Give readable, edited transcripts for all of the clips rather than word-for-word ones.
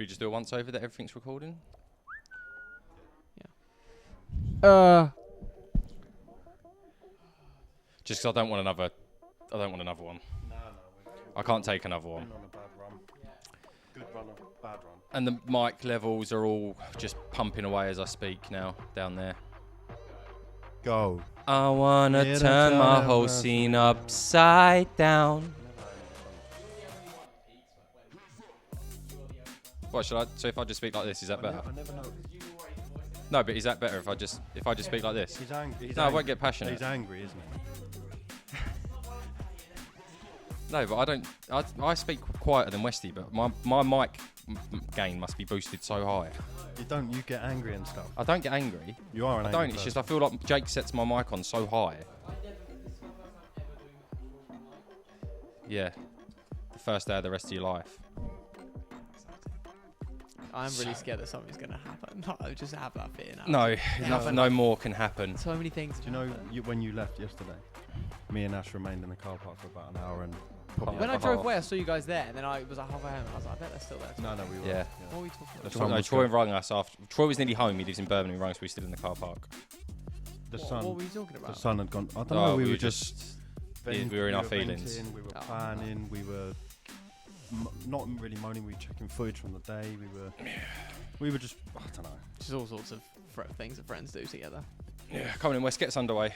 we just do a once over that everything's recording? Yeah. Just 'cause I don't want another one. No. I can't take another one. Been on a bad run. Good run, bad run. And the mic levels are all just pumping away as I speak now down there. Go. I wanna Yeah, turn my that's whole scene upside down. What should I? So if I just speak like this, is that better? I never know. No, but is that better if I just speak like this? He's angry. No, I won't get passionate. He's angry, isn't he? No, but I don't. I speak quieter than Westy, but my mic gain must be boosted so high. You don't. You get angry and stuff. I don't get angry. You are an I angry don't. It's just I feel like Jake sets my mic on so high. Yeah, the first day of the rest of your life. I'm really scared that something's going to happen. I just have that fear now. No, nothing. No more can happen. So many things. Do you know when you left yesterday? Me and Ash remained in the car park for about an hour and. When I drove away, I saw you guys there, and then I was like halfway home, and I was like, I bet they're still there. No, we were. Yeah. What were we talking about? Troy rang us after. Troy was nearly home. He lives in Birmingham. He rang us. We were still in the car park. What were we talking about? The sun had gone. I don't know. We We were were just. we were in our feelings. Venting, we were planning. We were not really moaning. We were checking footage from the day. We were just. I don't know. Just all sorts of things that friends do together. Yeah, coming in West, get us underway.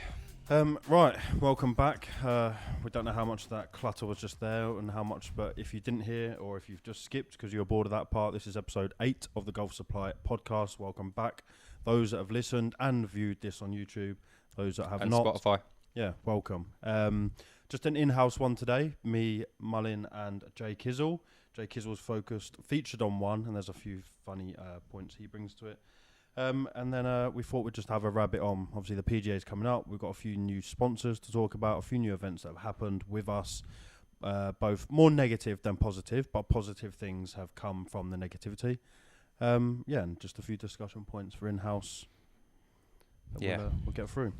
Right, welcome back. We don't know how much of that clutter was just there and how much, but if you didn't hear or if you've just skipped because you're bored of that part, this is episode 8 of the Golf Supply podcast. Welcome back. Those that have listened and viewed this on YouTube, those that have And not. Spotify. Yeah, welcome. Just an in-house one today. Me, Mullin and Jay Kizzle. Jay Kizzle's featured on one, and there's a few funny points he brings to it. And then we thought we'd just have a rabbit on. Obviously, the PGA is coming up. We've got a few new sponsors to talk about, a few new events that have happened with us, both more negative than positive, but positive things have come from the negativity. And just a few discussion points for in-house that we'll get through.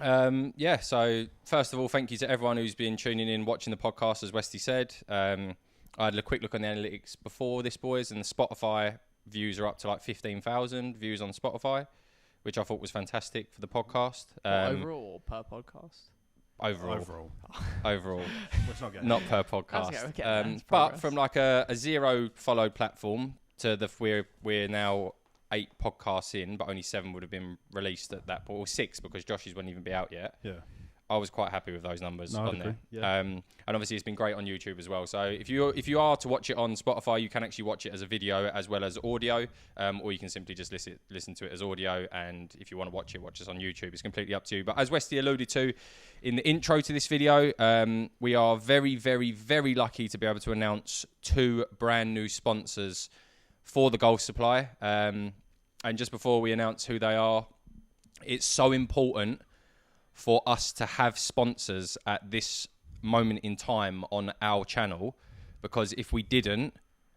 So first of all, thank you to everyone who's been tuning in, watching the podcast, as Westy said. I had a quick look on the analytics before this, boys, and the Spotify views are up to like 15,000 views on Spotify, which I thought was fantastic for the podcast. Overall or per podcast? Overall. Let's not get not per podcast. Okay, but from like a zero followed platform to we're now 8 podcasts in, but only 7 would have been released at that point, or 6 because Josh's wouldn't even be out yet. Yeah. I was quite happy with those numbers on there. Yeah. And obviously it's been great on YouTube as well. So if you are to watch it on Spotify, you can actually watch it as a video as well as audio, or you can simply just listen to it as audio. And if you want to watch us on YouTube. It's completely up to you. But as Westy alluded to in the intro to this video, we are very, very, very lucky to be able to announce 2 brand new sponsors for the Golf Supply. And just before we announce who they are, it's so important for us to have sponsors at this moment in time on our channel, because if we didn't,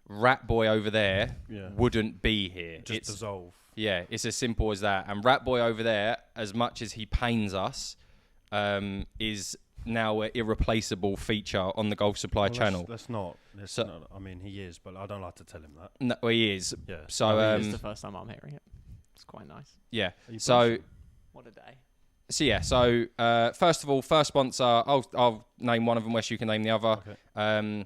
Rat Boy over there wouldn't be here. It's dissolve. Yeah, it's as simple as that. And Rat Boy over there, as much as he pains us, is now an irreplaceable feature on the Golf Supply channel. Let's not. I mean, he is, but I don't like to tell him that. No, he is. Yeah. So it's the first time I'm hearing it. It's quite nice. Yeah. So what a day. So first of all, first sponsor, I'll name one of them, Wes, you can name the other. Okay.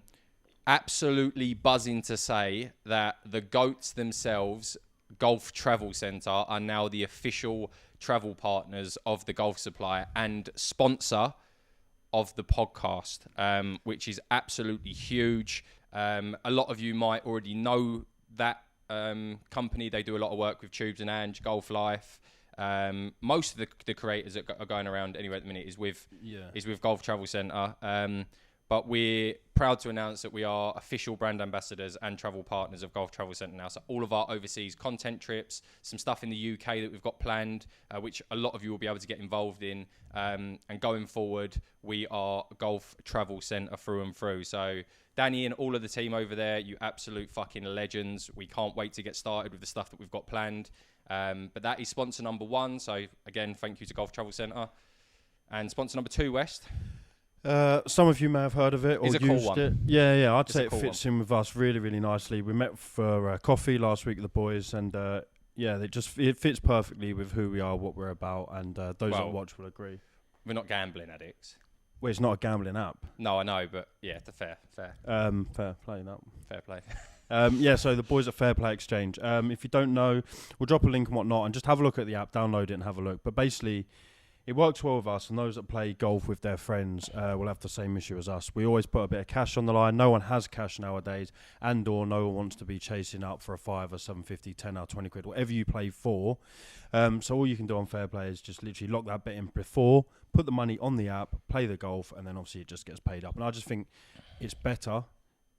Absolutely buzzing to say that the GOATs themselves, Golf Travel Centre, are now the official travel partners of the Golf Supply and sponsor of the podcast, which is absolutely huge. A lot of you might already know that company. They do a lot of work with Tubes and Ange, Golf Life. Most of the creators that are going around anyway at the minute is with Golf Travel Centre. But we're proud to announce that we are official brand ambassadors and travel partners of Golf Travel Centre now. So all of our overseas content trips, some stuff in the UK that we've got planned, which a lot of you will be able to get involved in. And going forward, we are Golf Travel Centre through and through. So Danny and all of the team over there, you absolute fucking legends. We can't wait to get started with the stuff that we've got planned. But that is sponsor number 1. So again, thank you to Golf Travel Centre. And sponsor number 2, West. Some of you may have heard of it or It's a used cool one. it. Yeah. I'd It's say a it cool fits in with us really, really nicely. We met for coffee last week with the boys, and it fits perfectly with who we are, what we're about, and those that watch will agree. We're not gambling addicts. Well, it's not a gambling app. No, I know, but yeah, fair. Fair play, that. Fair play. So the boys at Fair Play Exchange. If you don't know, we'll drop a link and whatnot, and just have a look at the app, download it and have a look. But basically, it works well with us, and those that play golf with their friends will have the same issue as us. We always put a bit of cash on the line. No one has cash nowadays, or no one wants to be chasing up for a 5 or 750, 10 or 20 quid, whatever you play for. So all you can do on Fair Play is just literally lock that bit in before, put the money on the app, play the golf, and then obviously it just gets paid up. And I just think it's better,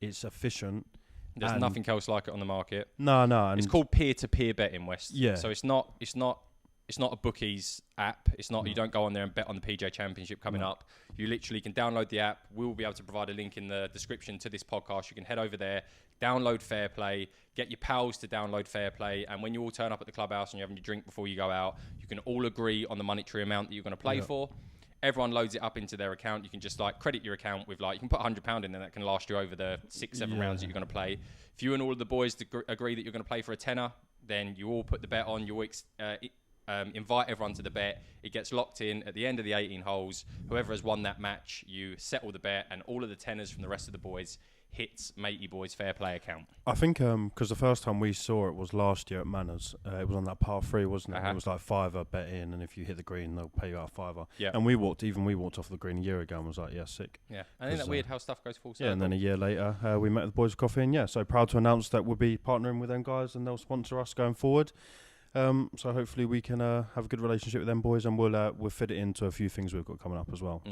it's efficient. There's nothing else like it on the market. No. It's called peer-to-peer betting, West. Yeah. So it's not a bookies app. It's not. You don't go on there and bet on the PGA Championship coming up. You literally can download the app. We'll be able to provide a link in the description to this podcast. You can head over there, download Fair Play, get your pals to download Fair Play, and when you all turn up at the clubhouse and you're having your drink before you go out, you can all agree on the monetary amount that you're going to play for. Everyone loads it up into their account. You can just credit your account with you can put £100 in there that can last you over the 6-7 rounds that you're going to play. If you and all of the boys agree that you're going to play for a tenner, then you all put the bet on. You invite everyone to the bet. It gets locked in at the end of the 18 holes. Whoever has won that match, you settle the bet, and all of the tenners from the rest of the boys hits Matey Boy's Fair Play account. I think because the first time we saw it was last year at Manners. It was on that par 3, wasn't it? It was like £5 bet in, and if you hit the green, they'll pay you out £5. Yeah. And we walked off the green a year ago and was like, yeah, sick. Yeah. And isn't that weird how stuff goes full circle? Yeah, and then a year later, we met the boys for coffee, and so proud to announce that we'll be partnering with them guys, and they'll sponsor us going forward. So hopefully we can have a good relationship with them boys, and we'll fit it into a few things we've got coming up as well.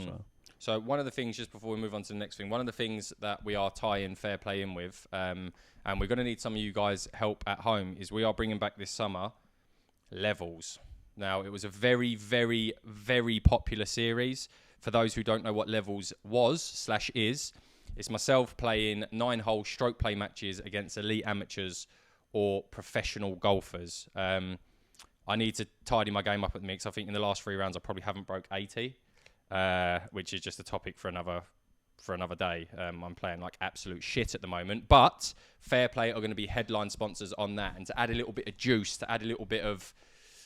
So one of the things, just before we move on to the next thing, one of the things that we are tying Fair Play in with, and we're going to need some of you guys' help at home, is we are bringing back this summer Levels. Now, it was a very, very, very popular series. For those who don't know what Levels was/is, it's myself playing 9-hole stroke play matches against elite amateurs or professional golfers. I need to tidy my game up at the mix. I think in the last 3 rounds, I probably haven't broke 80. Which is just a topic for another day. I'm playing like absolute shit at the moment, but Fair Play are going to be headline sponsors on that. And to add a little bit of juice, to add a little bit of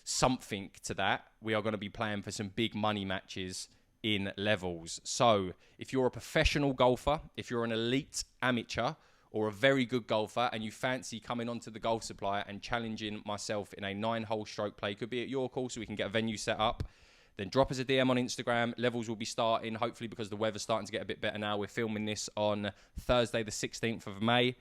something to that, we are going to be playing for some big money matches in Levels. So if you're a professional golfer, if you're an elite amateur or a very good golfer, and you fancy coming onto the Golf Supply and challenging myself in a 9-hole stroke play, could be at your call so we can get a venue set up, then drop us a DM on Instagram. Levels will be starting, hopefully, because the weather's starting to get a bit better now. We're filming this on Thursday, the 16th of May.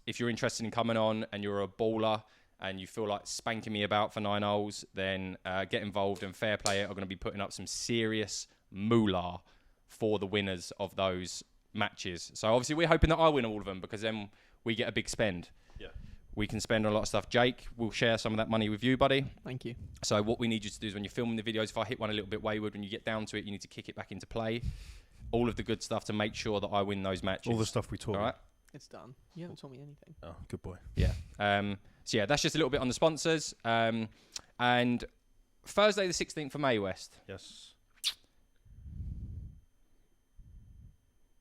If you're interested in coming on and you're a baller and you feel like spanking me about for 9 holes, then get involved, and Fair Play are going to be putting up some serious moolah for the winners of those matches. So obviously we're hoping that I win all of them, because then we get a big spend. Yeah. We can spend on a lot of stuff. Jake, we'll share some of that money with you, buddy. Thank you. So what we need you to do is when you're filming the videos, if I hit one a little bit wayward, when you get down to it, you need to kick it back into play. All of the good stuff to make sure that I win those matches. All the stuff we talk. All right? it's done. You haven't told me anything. Oh, good boy. Yeah. So yeah, that's just a little bit on the sponsors. And Thursday the 16th of May, West. Yes.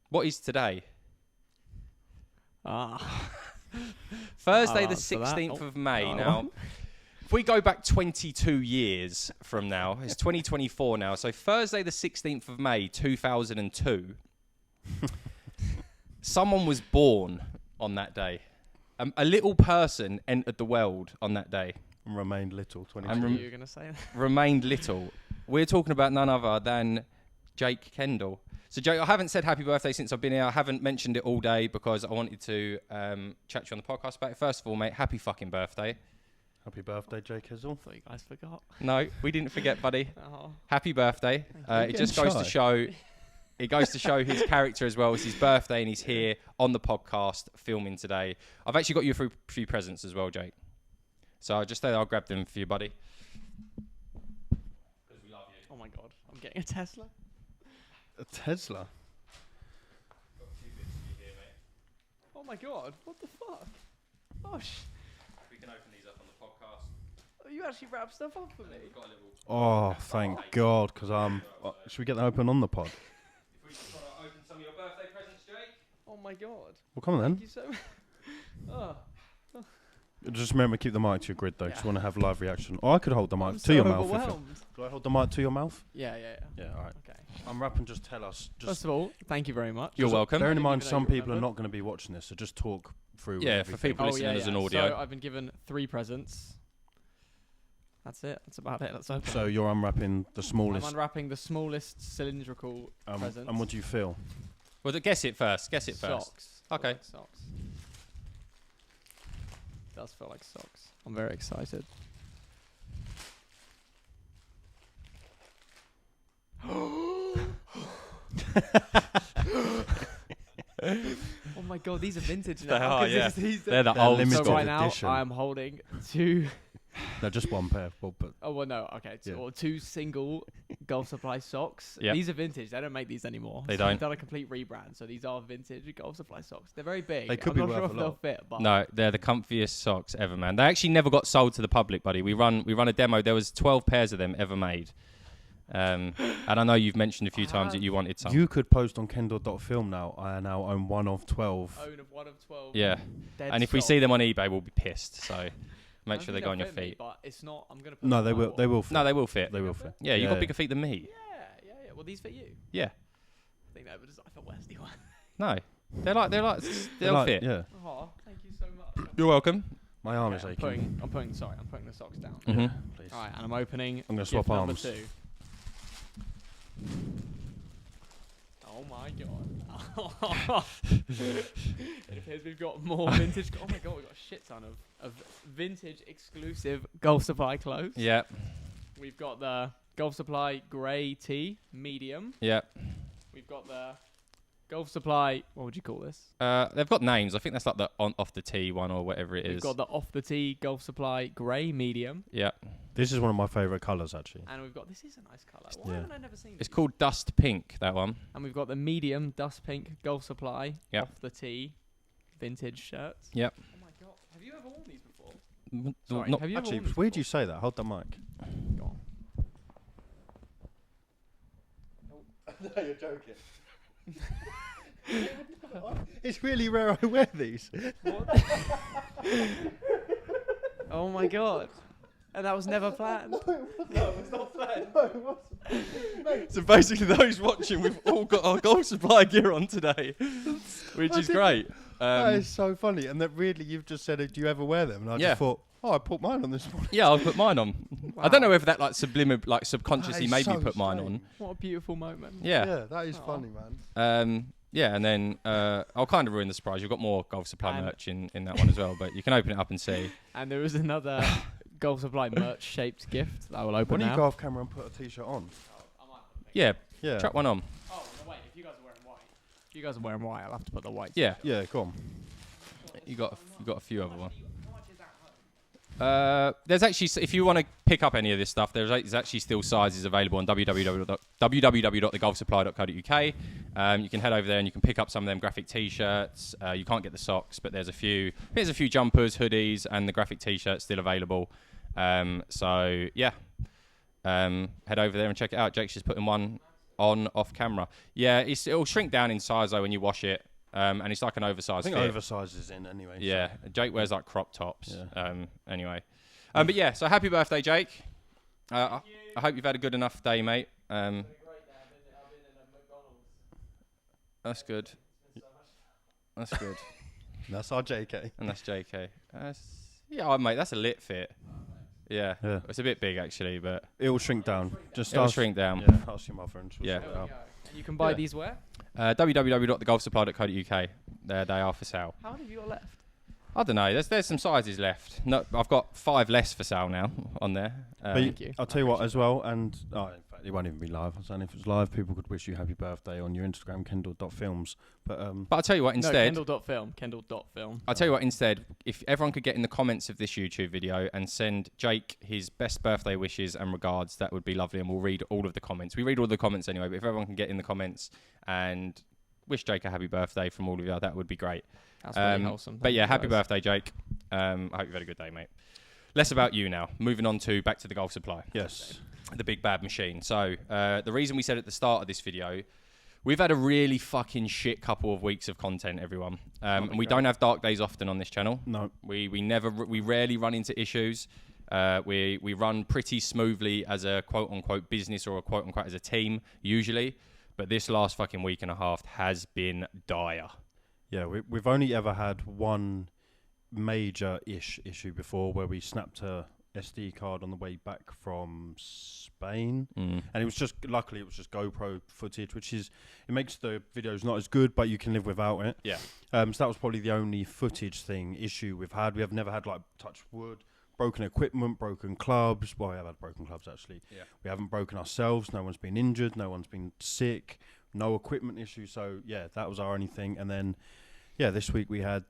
What is today? I'll Thursday the answer that. 16th of May. Oh. Now, if we go back 22 years from now, it's 2024 now. So Thursday the 16th of May, 2002, someone was born on that day. A little person entered the world on that day. And remained little. 22. I knew you were going to say that. Remained little. We're talking about none other than Jake Kendall. So, Jake, I haven't said happy birthday since I've been here. I haven't mentioned it all day because I wanted to chat to you on the podcast about it. First of all, mate, happy fucking birthday. Happy birthday, Jake Hizzle. I thought you guys forgot. No, we didn't forget, buddy. Oh. Happy birthday. It just goes to show... It goes to show his character as well. It's his birthday and he's here on the podcast filming today. I've actually got you a few presents as well, Jake. So I just thought I'll grab them for you, buddy. Because we love you. Oh my god, I'm getting a Tesla. A Tesla? Got a few bits for you here, mate. Oh my god, what the fuck? Oh We can open these up on the podcast. you You actually wrap stuff up for me. Oh, thank God, because should we get that open on the pod? If we just want to open some of your birthday presents, Jake. Oh my God. Well, come on then. Thank you so much. Oh. Just remember, keep the mic to your grid though, because you want to have live reaction. Or I could hold the mic I'm to so your mouth. overwhelmed. Do I hold the mic to your mouth? Yeah. Yeah, all right. Okay. I'm rapping. Just tell us. First of all, thank you very much. You're welcome. Bearing in I mind, didn't even some know you people are remembered. not going to be watching this, so just talk through. Yeah, for everything. people listening as an audio. So I've been given 3 presents. That's it. That's about it. Let's open. So you're unwrapping the smallest. I'm unwrapping the smallest cylindrical present. And what do you feel? Well, guess it first. Socks. Okay. Like socks. Does feel like socks. I'm very excited. Oh my God, these are vintage now. They are, 'cause yeah. these They're the They're old limited So school. right edition. now, I'm holding 2. No, just one pair. Well, but Oh well, no. Okay, Yeah. or 2 single Golf Supply socks. Yep. These are vintage. They don't make these anymore. They So they've don't. done a complete rebrand. So these are vintage Golf Supply socks. They're very big. They could I'm be not worth sure a if they'll lot. fit, but No, they're the comfiest socks ever, man. They actually never got sold to the public, buddy. We run a demo. There was 12 pairs of them ever made. And I know you've mentioned a few times that you wanted some. you could post on Kendall.film now. I now own 1 of 12. own of 1 of 12. Yeah. Dead And if we stock. see them on eBay, we'll be pissed. So I make don't sure they think go on they'll your fit me, feet. but it's not. I'm gonna. Put No, them they on my will. wall. They will fit. No, they will fit. They will fit. Yeah, you Yeah. got bigger feet than me. Yeah. Well, these fit you. Yeah. I think they were designed for Westy one. No. They'll fit. Yeah. Oh, thank you so much. You're welcome. My arm Okay, is aching. I'm putting the socks down. Mhm. Please. All right, and I'm opening. I'm gonna gift swap number arms. 2. Oh my God. It appears we've got more vintage. Oh my God, we've got a shit ton of vintage exclusive Golf Supply clothes. Yeah. We've got the Golf Supply grey tee, medium. Yeah. We've got the Golf Supply, what would you call this? They've got names. I think that's like the off the tee one or whatever it We've is. got the off the tee Golf Supply grey, medium. Yeah. This is one of my favourite colours, actually. And we've got, this is a nice colour. Why Yeah. haven't I never seen It's these? called Dust Pink, that one. And we've got the medium dust pink Golf Supply Yep. off the tee vintage shirts. Yep. Oh my God. Have you ever worn these before? Mm, Sorry, not- have you ever Actually, worn these where do before? you say that? Hold the mic. Go on. No, you're joking. It's really rare I wear these. Oh my God. And that was never planned. No, it's not planned. So basically, those watching, we've all got our Golf Supply gear on today, which is great. That is so funny. And that weirdly, you've just said, do you ever wear them? And I Yeah. just thought, oh, I put mine on this morning. Yeah, I'll put mine on. I don't know whether that like subconsciously That made is me so put mine strange. What a beautiful moment. on. Yeah. that is Aw. funny, man. Yeah, and then I'll kind of ruin the surprise. You've got more Golf Supply And- merch in that one as well, but you can open it up and see. And there is another Golf Supply merch shaped gift that I will open When you now. go off camera and put a t-shirt on. Yeah, Yeah. chuck one on. Oh, no, wait. If you guys are wearing white. If you guys are wearing white, I'll have to put the white. Yeah, Yeah, go on. you got a few other ones. There's actually, if you want to pick up any of this stuff, there's actually still sizes available on www.thegolfsupply.co.uk. You can head over there and you can pick up some of them graphic T-shirts. You can't get the socks, but there's a few jumpers, hoodies, and the graphic T-shirts still available. So yeah, head over there and check it out. Jake's just putting one on off camera. Yeah, it'll shrink down in size though when you wash it. And it's like an I oversized think fit. oversize is in anyway. so- Yeah, Jake wears like crop tops. Yeah. Anyway, but yeah, so happy birthday, Jake. I hope you've had a good enough day, mate. That's good. That's good. That's our JK. And that's JK. Yeah, mate, that's a lit fit. Yeah, Yeah. it's a bit big actually, but It will shrink down. Just it'll ask, shrink down. Yeah, ask your mother and she'll Yeah. sort it out. And you can buy Yeah. these where? www.thegolfsupply.co.uk. They are for sale. How many of you are left? I don't know. There's some sizes left. No, I've got 5 less for sale now on there. But Thank you. I'll tell you what as well, and in fact, it won't even be live. I was saying if it's live, people could wish you happy birthday on your Instagram, Kendall.films. But But I'll tell you what, instead, No, Kendall.film. I'll tell you what, instead, if everyone could get in the comments of this YouTube video and send Jake his best birthday wishes and regards, that would be lovely, and we'll read all of the comments. We read all the comments anyway, but if everyone can get in the comments and wish Jake a happy birthday from all of you, that would be great. That's really wholesome. But Thank yeah, you happy guys. birthday, Jake. I hope you've had a good day, mate. less about you now. Moving on to back to the Golf Supply. Yes. The big bad machine. So the reason we said at the start of this video, we've had a really fucking shit couple of weeks of content, everyone. And we don't have dark days often on this channel. No. We rarely run into issues. We run pretty smoothly as a quote unquote business or a quote unquote as a team usually. But this last fucking week and a half has been dire. Yeah, we've only ever had one major-ish issue before where we snapped a SD card on the way back from Spain, and it was just luckily it was just GoPro footage, which is it makes the videos not as good, but you can live without it. Yeah. So that was probably the only footage issue we've had. We have never had like touch wood, broken equipment, broken clubs. Well, we have had broken clubs actually. Yeah. We haven't broken ourselves. No one's been injured. No one's been sick. No equipment issues. So yeah, that was our only thing. And then this week we had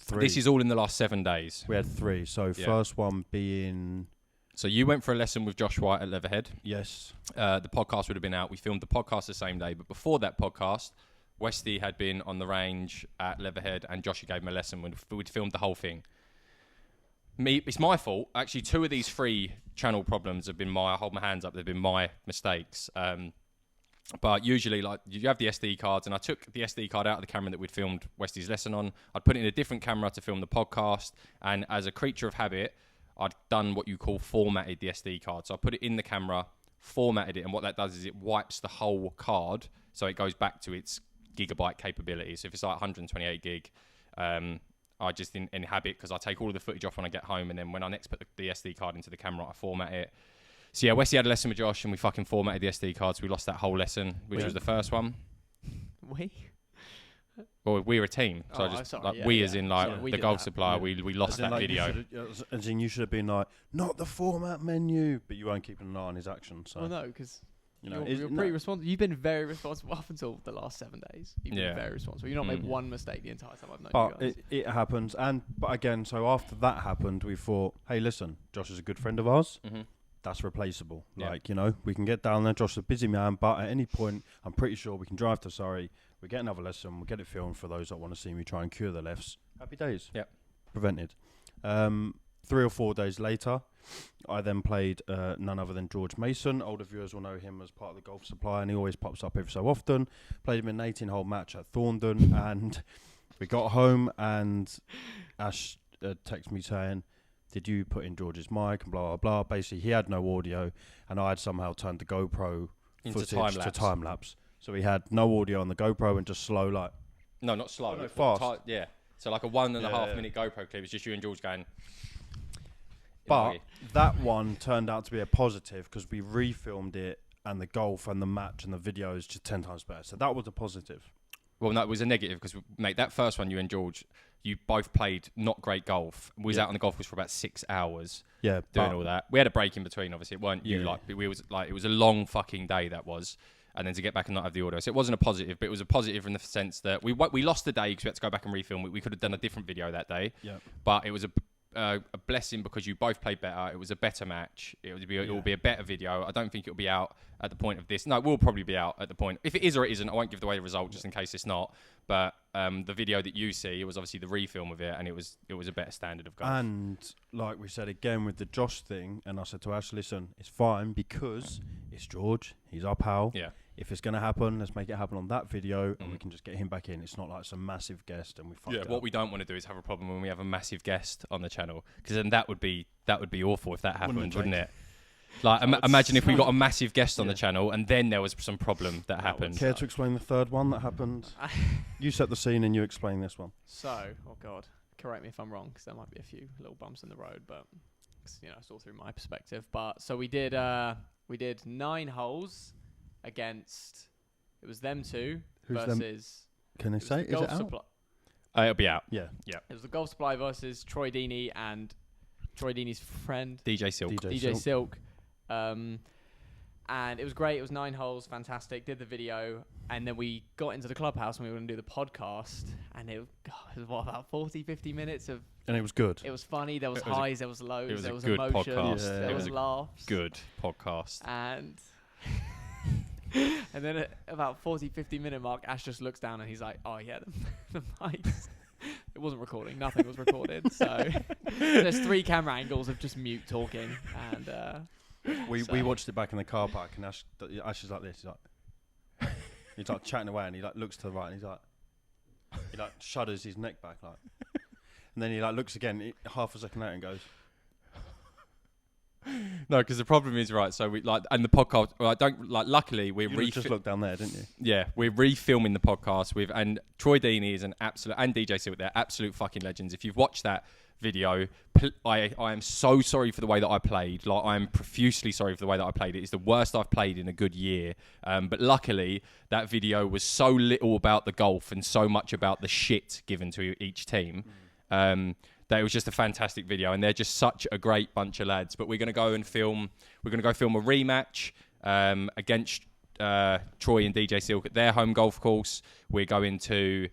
3. This is all in the last 7 days. We had 3. So first one being... So you went for a lesson with Josh White at Leatherhead. Yes. The podcast would have been out. We filmed the podcast the same day. But before that podcast, Westy had been on the range at Leatherhead and Josh gave him a lesson. We'd filmed the whole thing. It's my fault. Actually, 2 of these 3 channel problems have been I hold my hands up. They've been my mistakes. But usually, like, you have the SD cards, and I took the SD card out of the camera that we'd filmed Westy's lesson on. I'd put it in a different camera to film the podcast, and as a creature of habit, I'd done what you call formatted the SD card. So I put it in the camera, formatted it, and what that does is it wipes the whole card, so it goes back to its gigabyte capability. So if it's like 128 gig, I just in habit, because I take all of the footage off when I get home, and then when I next put the SD card into the camera, I format it. So yeah, Westy had a lesson with Josh and we fucking formatted the SD cards. We lost that whole lesson, which was the first one. Well, we're a team. So as in like the Golf Supply, we lost that video. As in you should have been like, not the format menu, but you weren't keeping an eye on his actions. So. Well, no, because you're pretty responsible. You've been very responsible up until the last 7 days. You've been very responsible. You've not made one mistake the entire time I've known you guys. It happens. But again, so after that happened, we thought, hey, listen, Josh is a good friend of ours. Mm-hmm. That's replaceable. Like, we can get down there. Josh is a busy man, but at any point, I'm pretty sure we can drive to Surrey. We get another lesson. We'll get it filmed for those that want to see me try and cure the lefts. Happy days. Yep. Prevented. 3 or 4 days later, I then played none other than George Mason. Older viewers will know him as part of the Golf Supply, and he always pops up every so often. Played him in an 18-hole match at Thorndon, and we got home, and Ash texted me saying, did you put in George's mic and blah, blah, blah. Basically, he had no audio, and I had somehow turned the GoPro footage to time-lapse. So we had no audio on the GoPro and just slow, like... No, not slow. No, fast. So like a 1.5 minute GoPro clip. It's just you and George going... But that one turned out to be a positive because we refilmed it, and the golf and the match and the video is just 10 times better. So that was a positive. Well, no, it was a negative because, mate, that first one, you and George... You both played not great golf. We was out on the golf course for about 6 hours. Yeah, doing all that. We had a break in between. Obviously, it weren't you. Like it was a long fucking day. That was, and then to get back and not have the audio. So it wasn't a positive, but it was a positive in the sense that we lost the day because we had to go back and refilm. We could have done a different video that day. Yeah. But it was a blessing because you both played better. It was a better match. It will be a better video. I don't think it'll be out at the point of this. No, it will probably be out at the point. If it is or it isn't, I won't give away the result just in case it's not. But the video that you see, it was obviously the refilm of it, and it was a better standard of golf. And like we said again with the Josh thing, and I said to Ash, listen, it's fine because it's George. He's our pal. Yeah. If it's going to happen, let's make it happen on that video, and we can just get him back in. It's not like some massive guest, and we fucked it up. What we don't want to do is have a problem when we have a massive guest on the channel, because then that would be awful if that happened, wouldn't it? Like, imagine if we got a massive guest on the channel, and then there was some problem that happened. Care to explain the third one that happened? You set the scene, and you explain this one. So, oh God, correct me if I'm wrong, because there might be a few little bumps in the road, but it's all through my perspective. But so we did 9 holes. Against, it was them 2 versus. Them? Can they say? Is it out? It'll be out. Yeah. It was the Golf Supply versus Troy Deeney and Troy Deeney's friend DJ Silk. DJ Silk. And it was great. It was 9 holes, fantastic. Did the video, and then we got into the clubhouse and we were going to do the podcast. And it was about 40, 50 minutes of. And it was good. It was funny. There was highs. There was lows. There was good emotions. Podcast. There was laughs. Good podcast. And then at about 40, 50 minute mark, Ash just looks down and he's like, oh yeah, the mics. It wasn't recording. Nothing was recorded. So there's 3 camera angles of just mute talking, and we watched it back in the car park, and Ash is like this. He's like chatting away, and he like looks to the right, and he like shudders his neck back, like, and then he like looks again half a second later and goes. No, because the problem is, right, so we like, and the podcast, well, I don't like, luckily we're just looked down there, didn't you? Yeah, we're refilming the podcast with, and Troy Deeney is an absolute, and DJ Silk, they're absolute fucking legends. If you've watched that video, I am so sorry for the way that I played. Like, I am profusely sorry for the way that I played. It is the worst I've played in a good year. But luckily, that video was so little about the golf and so much about the shit given to each team. That it was just a fantastic video, and they're just such a great bunch of lads. But we're going to go film a rematch against Troy and DJ Silk at their home golf course. We're going to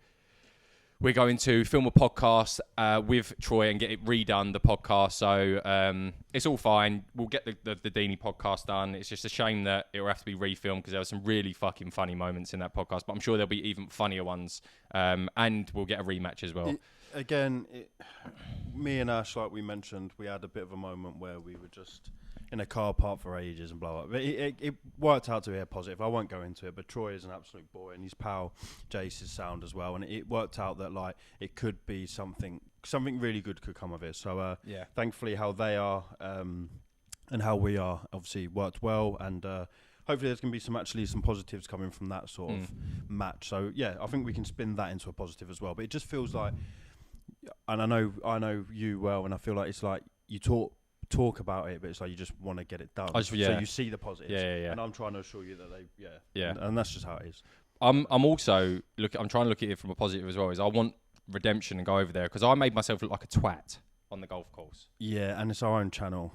film a podcast with Troy and get it redone, the podcast. So it's all fine. We'll get the Deeney podcast done. It's just a shame that it will have to be refilmed because there were some really fucking funny moments in that podcast. But I'm sure there'll be even funnier ones. And we'll get a rematch as well. Me and Ash, like we mentioned, we had a bit of a moment where we were just in a car park for ages and blah blah. But it worked out to be a positive. I won't go into it, but Troy is an absolute boy, and his pal Jace is sound as well. And it worked out that like it could be something really good could come of it. So thankfully, how they are and how we are obviously worked well, and hopefully there's going to be some positives coming from that sort of match. So yeah, I think we can spin that into a positive as well. But it just feels like. And I know you well, and I feel like it's like you talk about it, but it's like you just want to get it done. So you see the positives. Yeah. And I'm trying to assure you that and that's just how it is. I'm also I'm trying to look at it from a positive as well. Is I want redemption and go over there because I made myself look like a twat on the golf course. Yeah, and it's our own channel.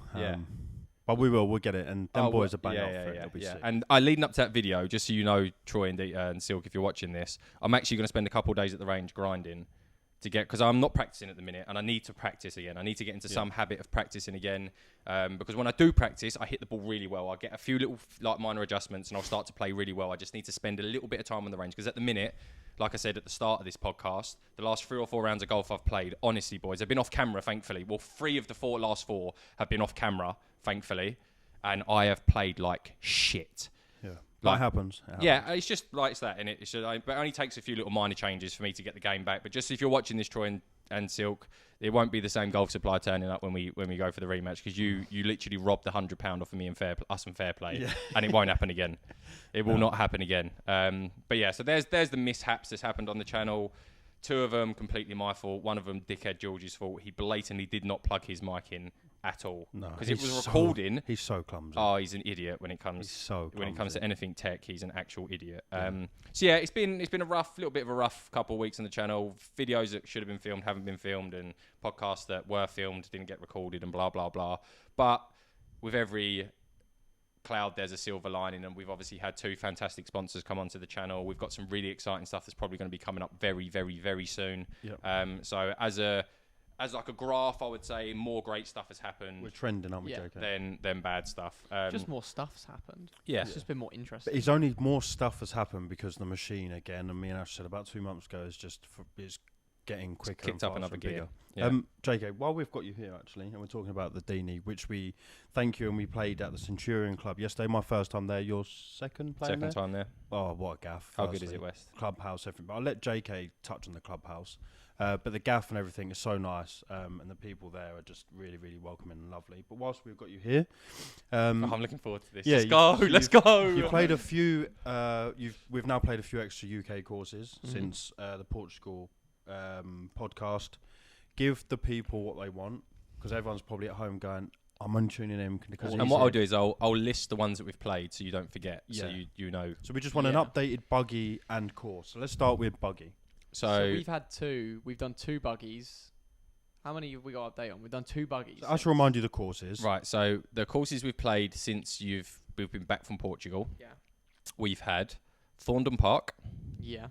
But we'll get it, and them boys are bang off for it. They'll be sick. And leading up to that video, just so you know, Troy and Silk, if you're watching this, I'm actually going to spend a couple of days at the range grinding. Because I'm not practicing at the minute, and I need to practice again. I need to get into some habit of practicing again, because when I do practice, I hit the ball really well. I get a few little like minor adjustments, and I'll start to play really well. I just need to spend a little bit of time on the range, because at the minute, like I said at the start of this podcast, the last 3 or 4 rounds of golf I've played, honestly, boys, they've been off camera, thankfully. Well, 3 of the last 4 have been off camera, thankfully, and I have played like shit. That happens. Yeah, it's just like it's that, and it only takes a few little minor changes for me to get the game back. But just if you're watching this, Troy and Silk, it won't be the same golf supply turning up when we go for the rematch, because you literally robbed £100 off of me and fair play, and it won't happen again. It will not happen again. But yeah, so there's the mishaps that's happened on the channel. 2 of them completely my fault. 1 of them dickhead George's fault. He blatantly did not plug his mic in at all, because it was recording. He's so clumsy. Oh, he's an idiot when it comes to anything tech. He's an actual idiot. So yeah, it's been a little bit of a rough couple of weeks on the channel. Videos that should have been filmed haven't been filmed, and podcasts that were filmed didn't get recorded, and blah blah blah. But with every cloud, there's a silver lining, and we've obviously had 2 fantastic sponsors come onto the channel. We've got some really exciting stuff that's probably going to be coming up very, very, very soon. So as like a graph, I would say more great stuff has happened. We're trending, aren't we, JK? Than bad stuff. Just more stuff's happened. Yeah. It's just been more interesting. But it's only more stuff has happened because the machine, again, and me and Ash said about 2 months ago, is getting quicker. It's kicked and up another gear. Yeah. JK, while we've got you here, actually, and we're talking about the Deeney, which we thank you, and we played at the Centurion Club yesterday. My first time there. Your second time there. Oh, what a gaff. How good is it, West? Clubhouse, everything. But I'll let JK touch on the clubhouse. But the gaff and everything is so nice, and the people there are just really, really welcoming and lovely. But whilst we've got you here, I'm looking forward to this. Yeah, let's go. You played a few. We've now played a few extra UK courses since the Portugal podcast. Give the people what they want, because everyone's probably at home going, I'm only tuning in because. And what I'll do is I'll list the ones that we've played, so you don't forget. So you know. So we just want an updated buggy and course. So let's start with buggy. So we've had 2. We've done 2 buggies. How many have we got to update on? We've done 2 buggies. So I should remind you the courses. Right. So the courses we've played since we've been back from Portugal. Yeah. We've had Thorndon Park. Yeah.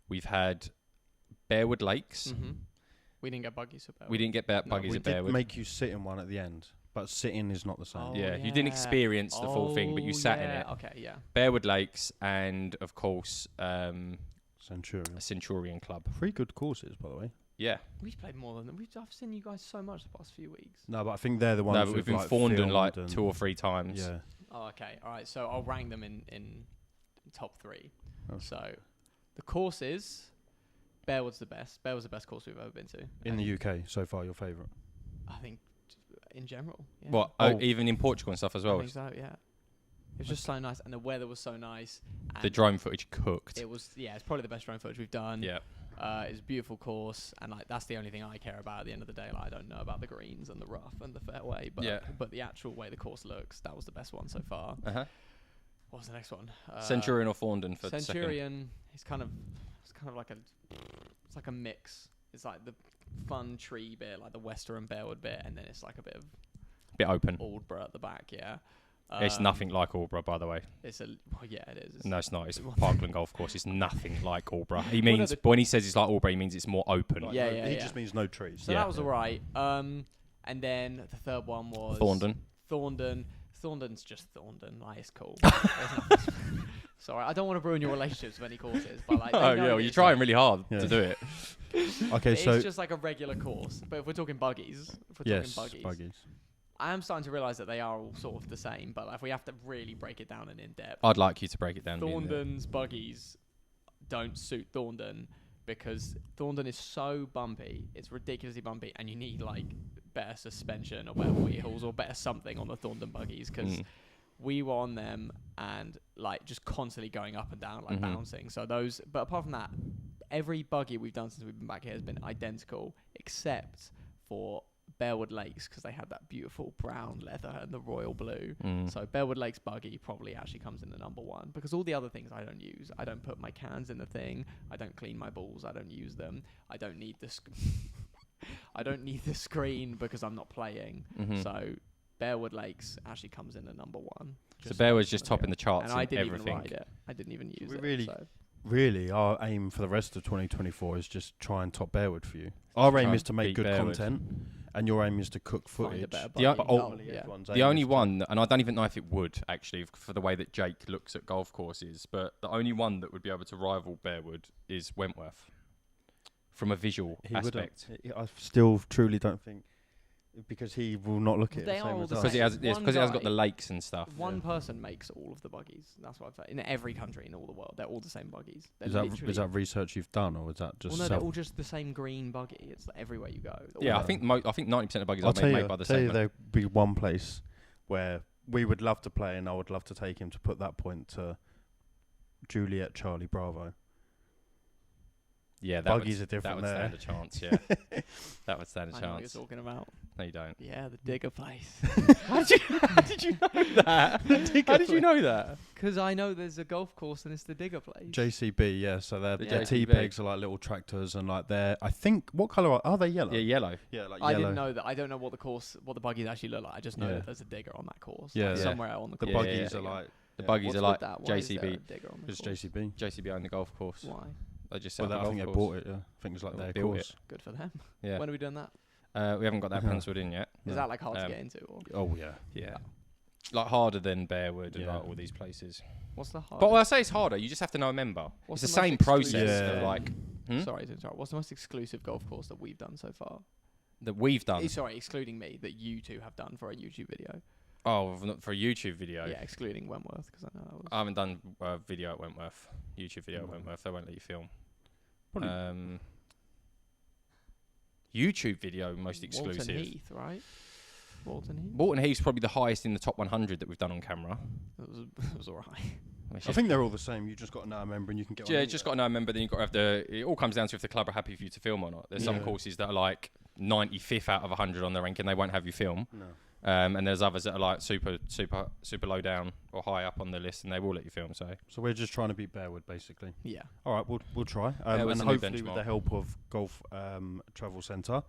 We've had Bearwood Lakes. Mm-hmm. We didn't get buggies at Bearwood. We didn't get buggies at Bearwood. We did make you sit in one at the end, but sitting is not the same. You didn't experience the full thing, but you sat in it. Okay, yeah. Bearwood Lakes and, of course, Centurion Club. 3 good courses, by the way. Yeah. We've played more than them. I've seen you guys so much the past few weeks. No, but I think they're the ones. No, but we've been like Thorndon like filmed 2 or 3 times. Yeah. Oh, okay. All right. So I'll rank them in top 3. Oh. So the courses, Bearwood's the best. Bearwood's the best course we've ever been to. In the UK so far, your favourite? I think in general. Yeah. What? Oh. Even in Portugal and stuff as I well. think so, yeah. It was just so nice, and the weather was so nice. And The drone footage cooked. It was, yeah, it's probably the best drone footage we've done. Yeah. It's a beautiful course, and like that's the only thing I care about at the end of the day. Like I don't know about the greens and the rough and the fairway, but the actual way the course looks, that was the best one so far. Uh-huh. What was the next one? Centurion or Thorndon for Centurion. It's kind of like it's like a mix. It's like the fun tree bit, like the Western Bearwood bit, and then it's like a bit of open. Aldborough at the back. Yeah. It's nothing like Aldborough, by the way. It is. No, it's not. It's Parkland Golf Course. It's nothing like Aldborough. He means when he says it's like Aldborough, he means it's more open. Like He just means no trees. So that was alright. And then the third one was Thorndon. Thorndon's just Thorndon. Like it's cool. Sorry, I don't want to ruin your relationships with any courses, but like. Well, you're trying really hard to do it. Okay, so it's just like a regular course. But if we're talking buggies, buggies. I am starting to realise that they are all sort of the same, but if we have to really break it down and in depth, I'd like you to break it down. Thorndon's buggies don't suit Thorndon because Thorndon is so bumpy, it's ridiculously bumpy, and you need like better suspension or better wheels or better something on the Thorndon buggies because we were on them and like just constantly going up and down, like bouncing. So those, but apart from that, every buggy we've done since we've been back here has been identical except for Bearwood Lakes because they had that beautiful brown leather and the royal blue. So Bearwood Lakes buggy probably actually comes in the number 1 because all the other things I don't use. I don't put my cans in the thing. I don't clean my balls. I don't use them. I don't need the I don't need the screen because I'm not playing. So Bearwood Lakes actually comes in at number 1. So Bearwood's just topping the charts and I in didn't everything. even ride it. I didn't even use it. Really, our aim for the rest of 2024 is just try and top Bearwood for you. Our aim is to make good content, and your aim is to cook footage. The only one, and I don't even know if it would actually, for the way that Jake looks at golf courses, but the only one that would be able to rival Bearwood is Wentworth, from a visual aspect. I still truly don't think. Because he will not look at it the same as us. Because he has got the lakes and stuff. One person makes all of the buggies. That's what I've found. In every country in all the world, they're all the same buggies. Is that research you've done, or is that just? Well, no, they're all just the same green buggy. It's like everywhere you go. Yeah, I think 90% of buggies are made by the same. There'd be one place where we would love to play, and I would love to take him to put that point to Juliet Charlie Bravo. Yeah, buggies are different. That would stand a chance. Yeah, that would stand a chance. I know what you're talking about. No, you don't. Yeah, the digger place. How did you know that? How did you know that? Because I know there's a golf course and it's the digger place. JCB, yeah. So their tee pegs are like little tractors, and like they're. I think what colour are they? Yellow. Yeah, yellow. Yeah, like I yellow. didn't know that. I don't know what the buggies actually look like. I just know that there's a digger on that course. Yeah, like somewhere on the course. The buggies are like. The buggies are like JCB. It's JCB. JCB owned the golf course. Why? They just I think they bought it. Yeah, I think it's like their course. Good for them. Yeah. When are we doing that? We haven't got that penciled in yet. Is that like hard to get into? Or? Oh yeah. Yeah. Like harder than Bearwood and like all these places. What's the hardest? But when I say it's harder, you just have to know a member. It's the same process of like. Sorry to interrupt. What's the most exclusive golf course that we've done so far? That we've done? Sorry, excluding me, that you two have done for a YouTube video. Oh, for a YouTube video? Yeah, excluding Wentworth, because I know that was... I haven't done a video at Wentworth. YouTube video at Wentworth. They won't let you film. YouTube video most exclusive. Walton Heath, right? Walton Heath's probably the highest in the top 100 that we've done on camera. It was alright. I think they're all the same. You just got to know a member and you can get. Yeah, just got to know a member. Then you've got to have it all comes down to if the club are happy for you to film or not. There's some courses that are like 95th out of 100 on their ranking. They won't have you film. No. And there's others that are like super low down or high up on the list, and they will let you film. So we're just trying to beat Bearwood, basically. Yeah. All right, we'll try. And hopefully with the help of Golf Travel Centre,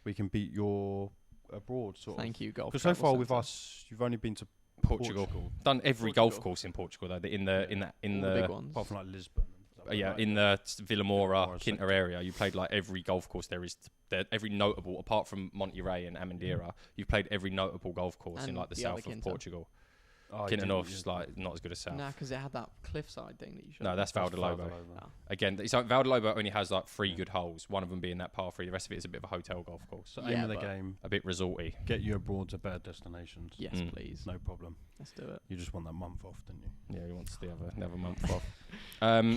we can beat your abroad sort of. Thank you, Golf. Because so far with us, you've only been to Portugal. Done every golf course in Portugal though. In the big ones. Apart from like Lisbon. In the Villamora, Quinta area, you played like every golf course there is. Every notable, apart from Monterey and Amendeira, you've played every notable golf course in like the south of Portugal. Kinton North's like not as good as South. Nah, because it had that cliffside thing that you showed. No, that's Valdalobo. Oh. Again, so Valdalobo only has like 3 good holes. One of them being that par 3. The rest of it is a bit of a hotel golf course. So aim of the game, a bit resorty. get you abroad to better destinations. Yes, please. No problem. Let's do it. You just want that month off, didn't you? Yeah, he wants the other month off.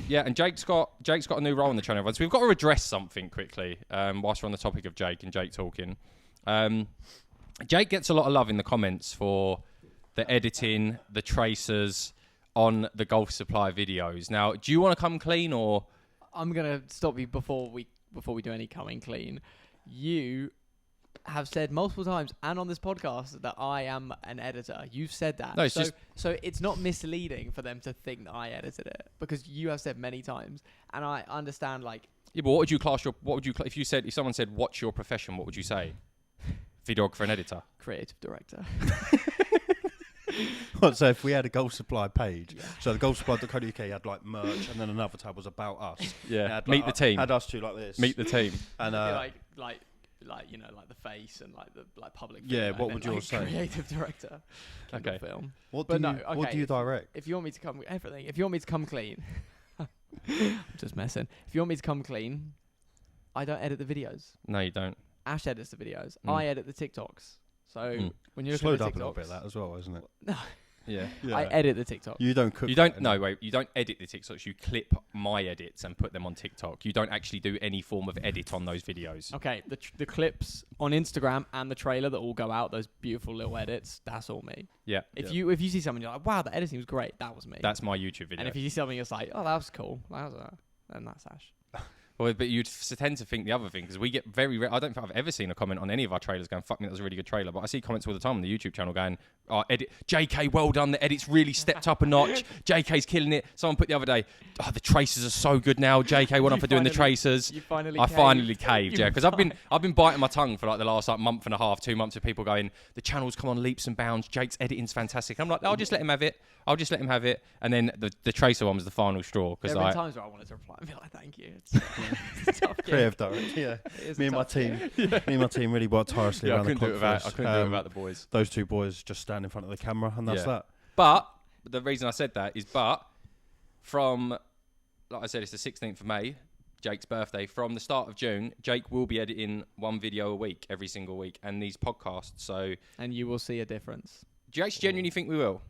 Yeah, and Jake's got a new role on the channel, everyone. So we've got to address something quickly whilst we're on the topic of Jake and Jake talking. Jake gets a lot of love in the comments for the editing, the tracers on the Golf Supply videos. Now, do you want to come clean or? I'm gonna stop you before we do any coming clean. You have said multiple times and on this podcast that I am an editor. You've said that. No, it's so it's not misleading for them to think that I edited it because you have said many times, and I understand like. Yeah, but what would you class if someone said what's your profession? What would you say? Videographer and editor. Creative director. So if we had a Golf Supply page, so the golfsupply.co.uk had like merch, and then another tab was about us. Yeah, Had, meet the team. Had us two like this. Meet the team. And like you know, like the face and like the public. Yeah, figure, what would you say? Creative director. Okay. Film. What But do you direct? If you want me to come everything, if you want me to come clean, I'm just messing. If you want me to come clean, I don't edit the videos. No, you don't. Ash edits the videos. I edit the TikToks. So when you're slowed looking at up the a little TikToks, bit that as well, isn't it? No, Yeah. I edit the TikTok. You don't cook. You don't. No, wait. You don't edit the TikToks. You clip my edits and put them on TikTok. You don't actually do any form of edit on those videos. Okay, the clips on Instagram and the trailer that all go out, those beautiful little edits, that's all me. Yeah. If you see something, you're like, wow, the editing was great. That was me. That's my YouTube video. And if you see something, it's like, oh, that was cool. Then that's Ash. Well, but you'd tend to think the other thing because we get very. I don't think I've ever seen a comment on any of our trailers going, "Fuck me, that was a really good trailer." But I see comments all the time on the YouTube channel going, "Oh, edit, JK, well done. The edit's really stepped up a notch. JK's killing it." Someone put the other day, "Oh, the tracers are so good now. JK, well done for doing the tracers." I finally caved, yeah, because I've been biting my tongue for like the last month and a half, 2 months of people going, "The channel's come on leaps and bounds. Jake's editing's fantastic." I'm like, "I'll just let him have it. And then the tracer one was the final straw because there have been times where I wanted to reply and be like, "Thank you." It's a tough gig. Creative director, yeah. Me and my team really worked tirelessly around the clock for us. I couldn't do it without the boys. Those two boys just stand in front of the camera, and that's that. But the reason I said that is, from, like I said, it's the 16th of May, Jake's birthday. From the start of June, Jake will be editing one video a week, every single week, and these podcasts. So, and you will see a difference. Do you actually genuinely think we will?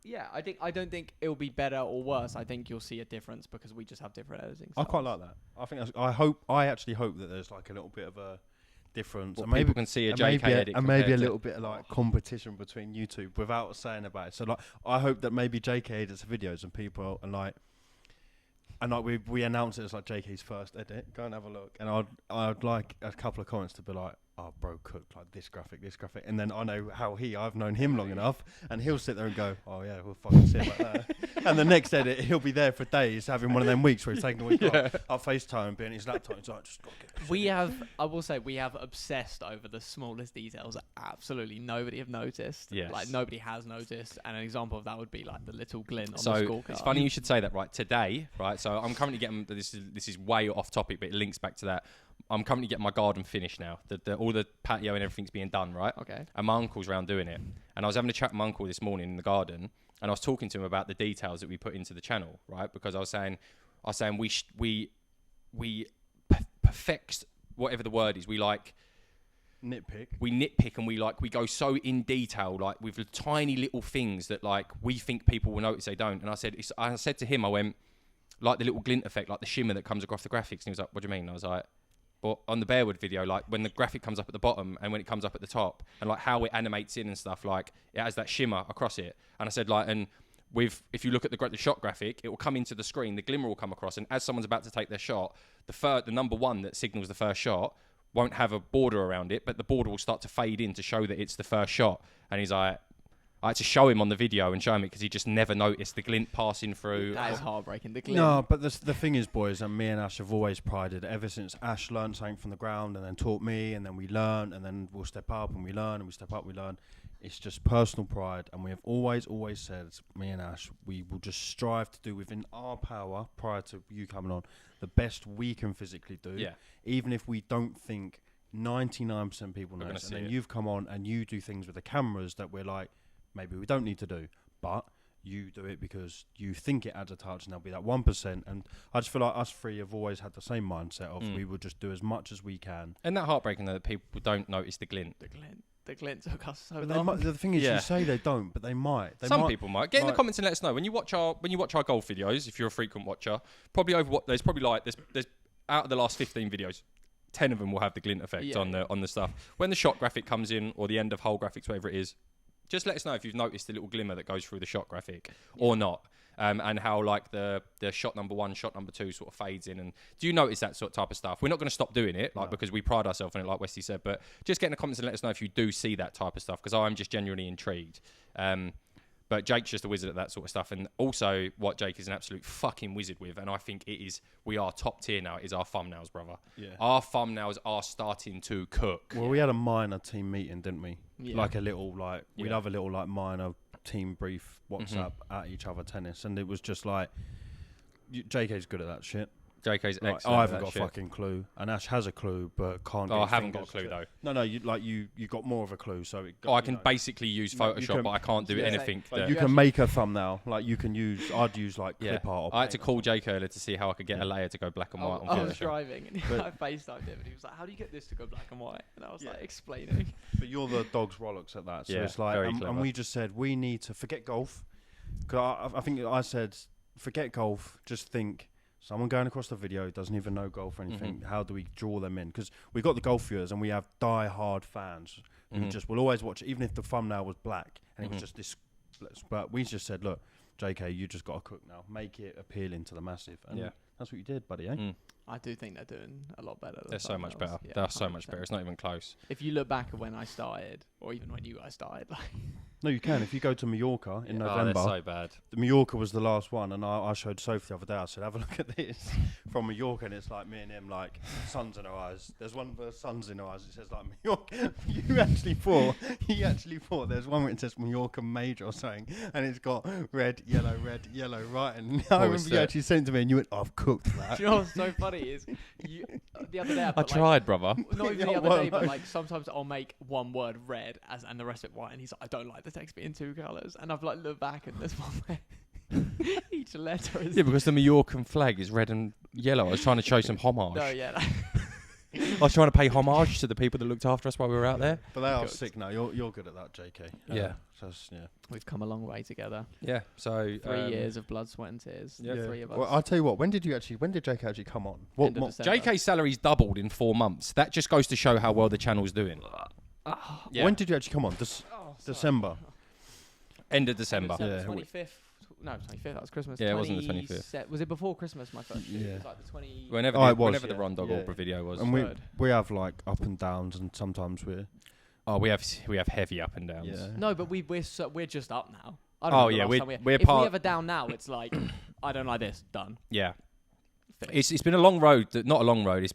Yeah, I don't think it'll be better or worse. I think you'll see a difference because we just have different editing I styles. quite like that. I think I actually hope that there's like a little bit of a difference. Well, and maybe people can see a JK edit and maybe a little bit of like competition between YouTube without saying about it. So like, I hope that maybe JK edits videos and people are like. And like we announce it as like JK's first edit. Go and have a look. And I'd like a couple of comments to be like, "Oh, bro, cooked like this graphic," and then I know how I've known him long enough, and he'll sit there and go, "Oh yeah, we'll fucking see about that." And the next edit, he'll be there for days, having one of them weeks where he's taking a week off. I'll FaceTime, be on his laptop. He's like, "Just gotta get." I will say, we have obsessed over the smallest details that absolutely nobody have noticed. Yes. Like nobody has noticed, and an example of that would be like the little glint on the So scorecard. it's funny you should say that. Right today, right. So I'm currently getting this is way off topic, but it links back to that. I'm currently getting my garden finished now. All the patio and everything's being done, right? Okay. And my uncle's around doing it. And I was having a chat with my uncle this morning in the garden, and I was talking to him about the details that we put into the channel, right? Because I was saying we perfect whatever the word is. We like nitpick. We nitpick and we go so in detail, like with the tiny little things that like we think people will notice, they don't. And I said to him, I went, like the little glint effect, like the shimmer that comes across the graphics. And he was like, "What do you mean?" And I was like, "Well, on the Bearwood video, like when the graphic comes up at the bottom and when it comes up at the top, and like how it animates in and stuff, like it has that shimmer across it." And I said, like, and if you look at the shot graphic, it will come into the screen, the glimmer will come across, and as someone's about to take their shot, the number one that signals the first shot won't have a border around it, but the border will start to fade in to show that it's the first shot. And he's like, I had to show him on the video and show him it because he just never noticed the glint passing through. That is heartbreaking. The glint. No, but the thing is, boys, and me and Ash have always prided, ever since Ash learned something from the ground and then taught me, and then we learn, and then we'll step up and we learn, and we step up, we learn. It's just personal pride, and we have always said, me and Ash, we will just strive to do within our power, prior to you coming on, the best we can physically do. Yeah. Even if we don't think 99% people know. And then you've come on and you do things with the cameras that we're like, maybe we don't need to do. but you do it because you think it adds a touch, and there'll be that 1%. And I just feel like us three have always had the same mindset of we will just do as much as we can. And that heartbreaking that people don't notice the glint. The glint took us so But long. the thing is, you say they don't, but they might. Some people might. Get in the comments and let us know when you watch our golf videos. If you're a frequent watcher, probably there's probably like there's out of the last 15 videos, 10 of them will have the glint effect on the stuff. When the shot graphic comes in or the end of hole graphics, whatever it is, just let us know if you've noticed the little glimmer that goes through the shot graphic or not. And how like the shot number 1, shot number 2 sort of fades in. And do you notice that sort of type of stuff? We're not going to stop doing it, because we pride ourselves on it, like Westy said. But just get in the comments and let us know if you do see that type of stuff, because I'm just genuinely intrigued. But Jake's just a wizard at that sort of stuff. And also what Jake is an absolute fucking wizard with, and I think we are top tier now, is our thumbnails, brother. Yeah. Our thumbnails are starting to cook. Well, we had a minor team meeting, didn't we? Yeah. Like a little, we'd have a little, minor team brief WhatsApp at each other tennis. And it was just like, JK's good at that shit. JK's excellent. I haven't got a fucking clue, and Ash has a clue, but can't. I haven't got a clue though. No, you got more of a clue, so. I can basically use Photoshop, but I can't do anything. You can make a thumbnail, I'd use clip art. I had to call Jake earlier to see how I could get a layer to go black and white on Photoshop. I was driving, and I FaceTimed him, and he was like, "How do you get this to go black and white?" And I was like, explaining. But you're the dog's Rolex at that, so it's like, and we just said we need to forget golf. Because I think I said, forget golf, just think. Someone going across the video doesn't even know golf or anything. How do we draw them in? Because we got the golf viewers and we have die-hard fans who just will always watch it, even if the thumbnail was black and it was just this. But we just said, look, JK, you just got to cook now. Make it appealing to the massive. And that's what you did, buddy, eh? I do think they're doing a lot better. They're so much better. They're so much better. It's not even close. If you look back at when I started, or even when you guys started, No, you can. If you go to Mallorca in November. Oh, they're so bad. The Mallorca was the last one, and I showed Sophie the other day. I said, have a look at this from Mallorca, and it's like me and him, like, suns in our eyes. There's one for suns in our eyes. It says, like, Mallorca. He actually thought there's one where it says Mallorca Major or something, and it's got red, yellow, right. And I remember you actually sent it to me, and you went, I've cooked that. Do you know what's so funny is, the other day I tried, brother. Not even the other day, but like sometimes I'll make one word red and the rest of it white, and he's like, I don't like the text being 2 colours, and I've like looked back and there's one where each letter is because the Mallorcan flag is red and yellow. I was trying to show some homage. No, yeah. I was trying to pay homage to the people that looked after us while we were out there. But they are sick now. You're good at that, JK. We've come a long way together. Yeah. So 3 years of blood, sweat, and tears. Yeah. 3 of us. Well, I'll tell you what. When did JK actually come on? What? JK's salary's doubled in 4 months. That just goes to show how well the channel's doing. When did you actually come on? December. End of December. 25th. No, 25th. That was Christmas. Yeah, it wasn't the 25th. Was it before Christmas? My first year. It was like the 20. Whenever the Ron Dog Opera video was. And we have like up and downs, and sometimes we're. Oh, we have heavy up and downs. Yeah. No, but we're just up now. We're if we have a down now, it's like I don't like this. Done. Yeah. It's been a long road. Not a long road.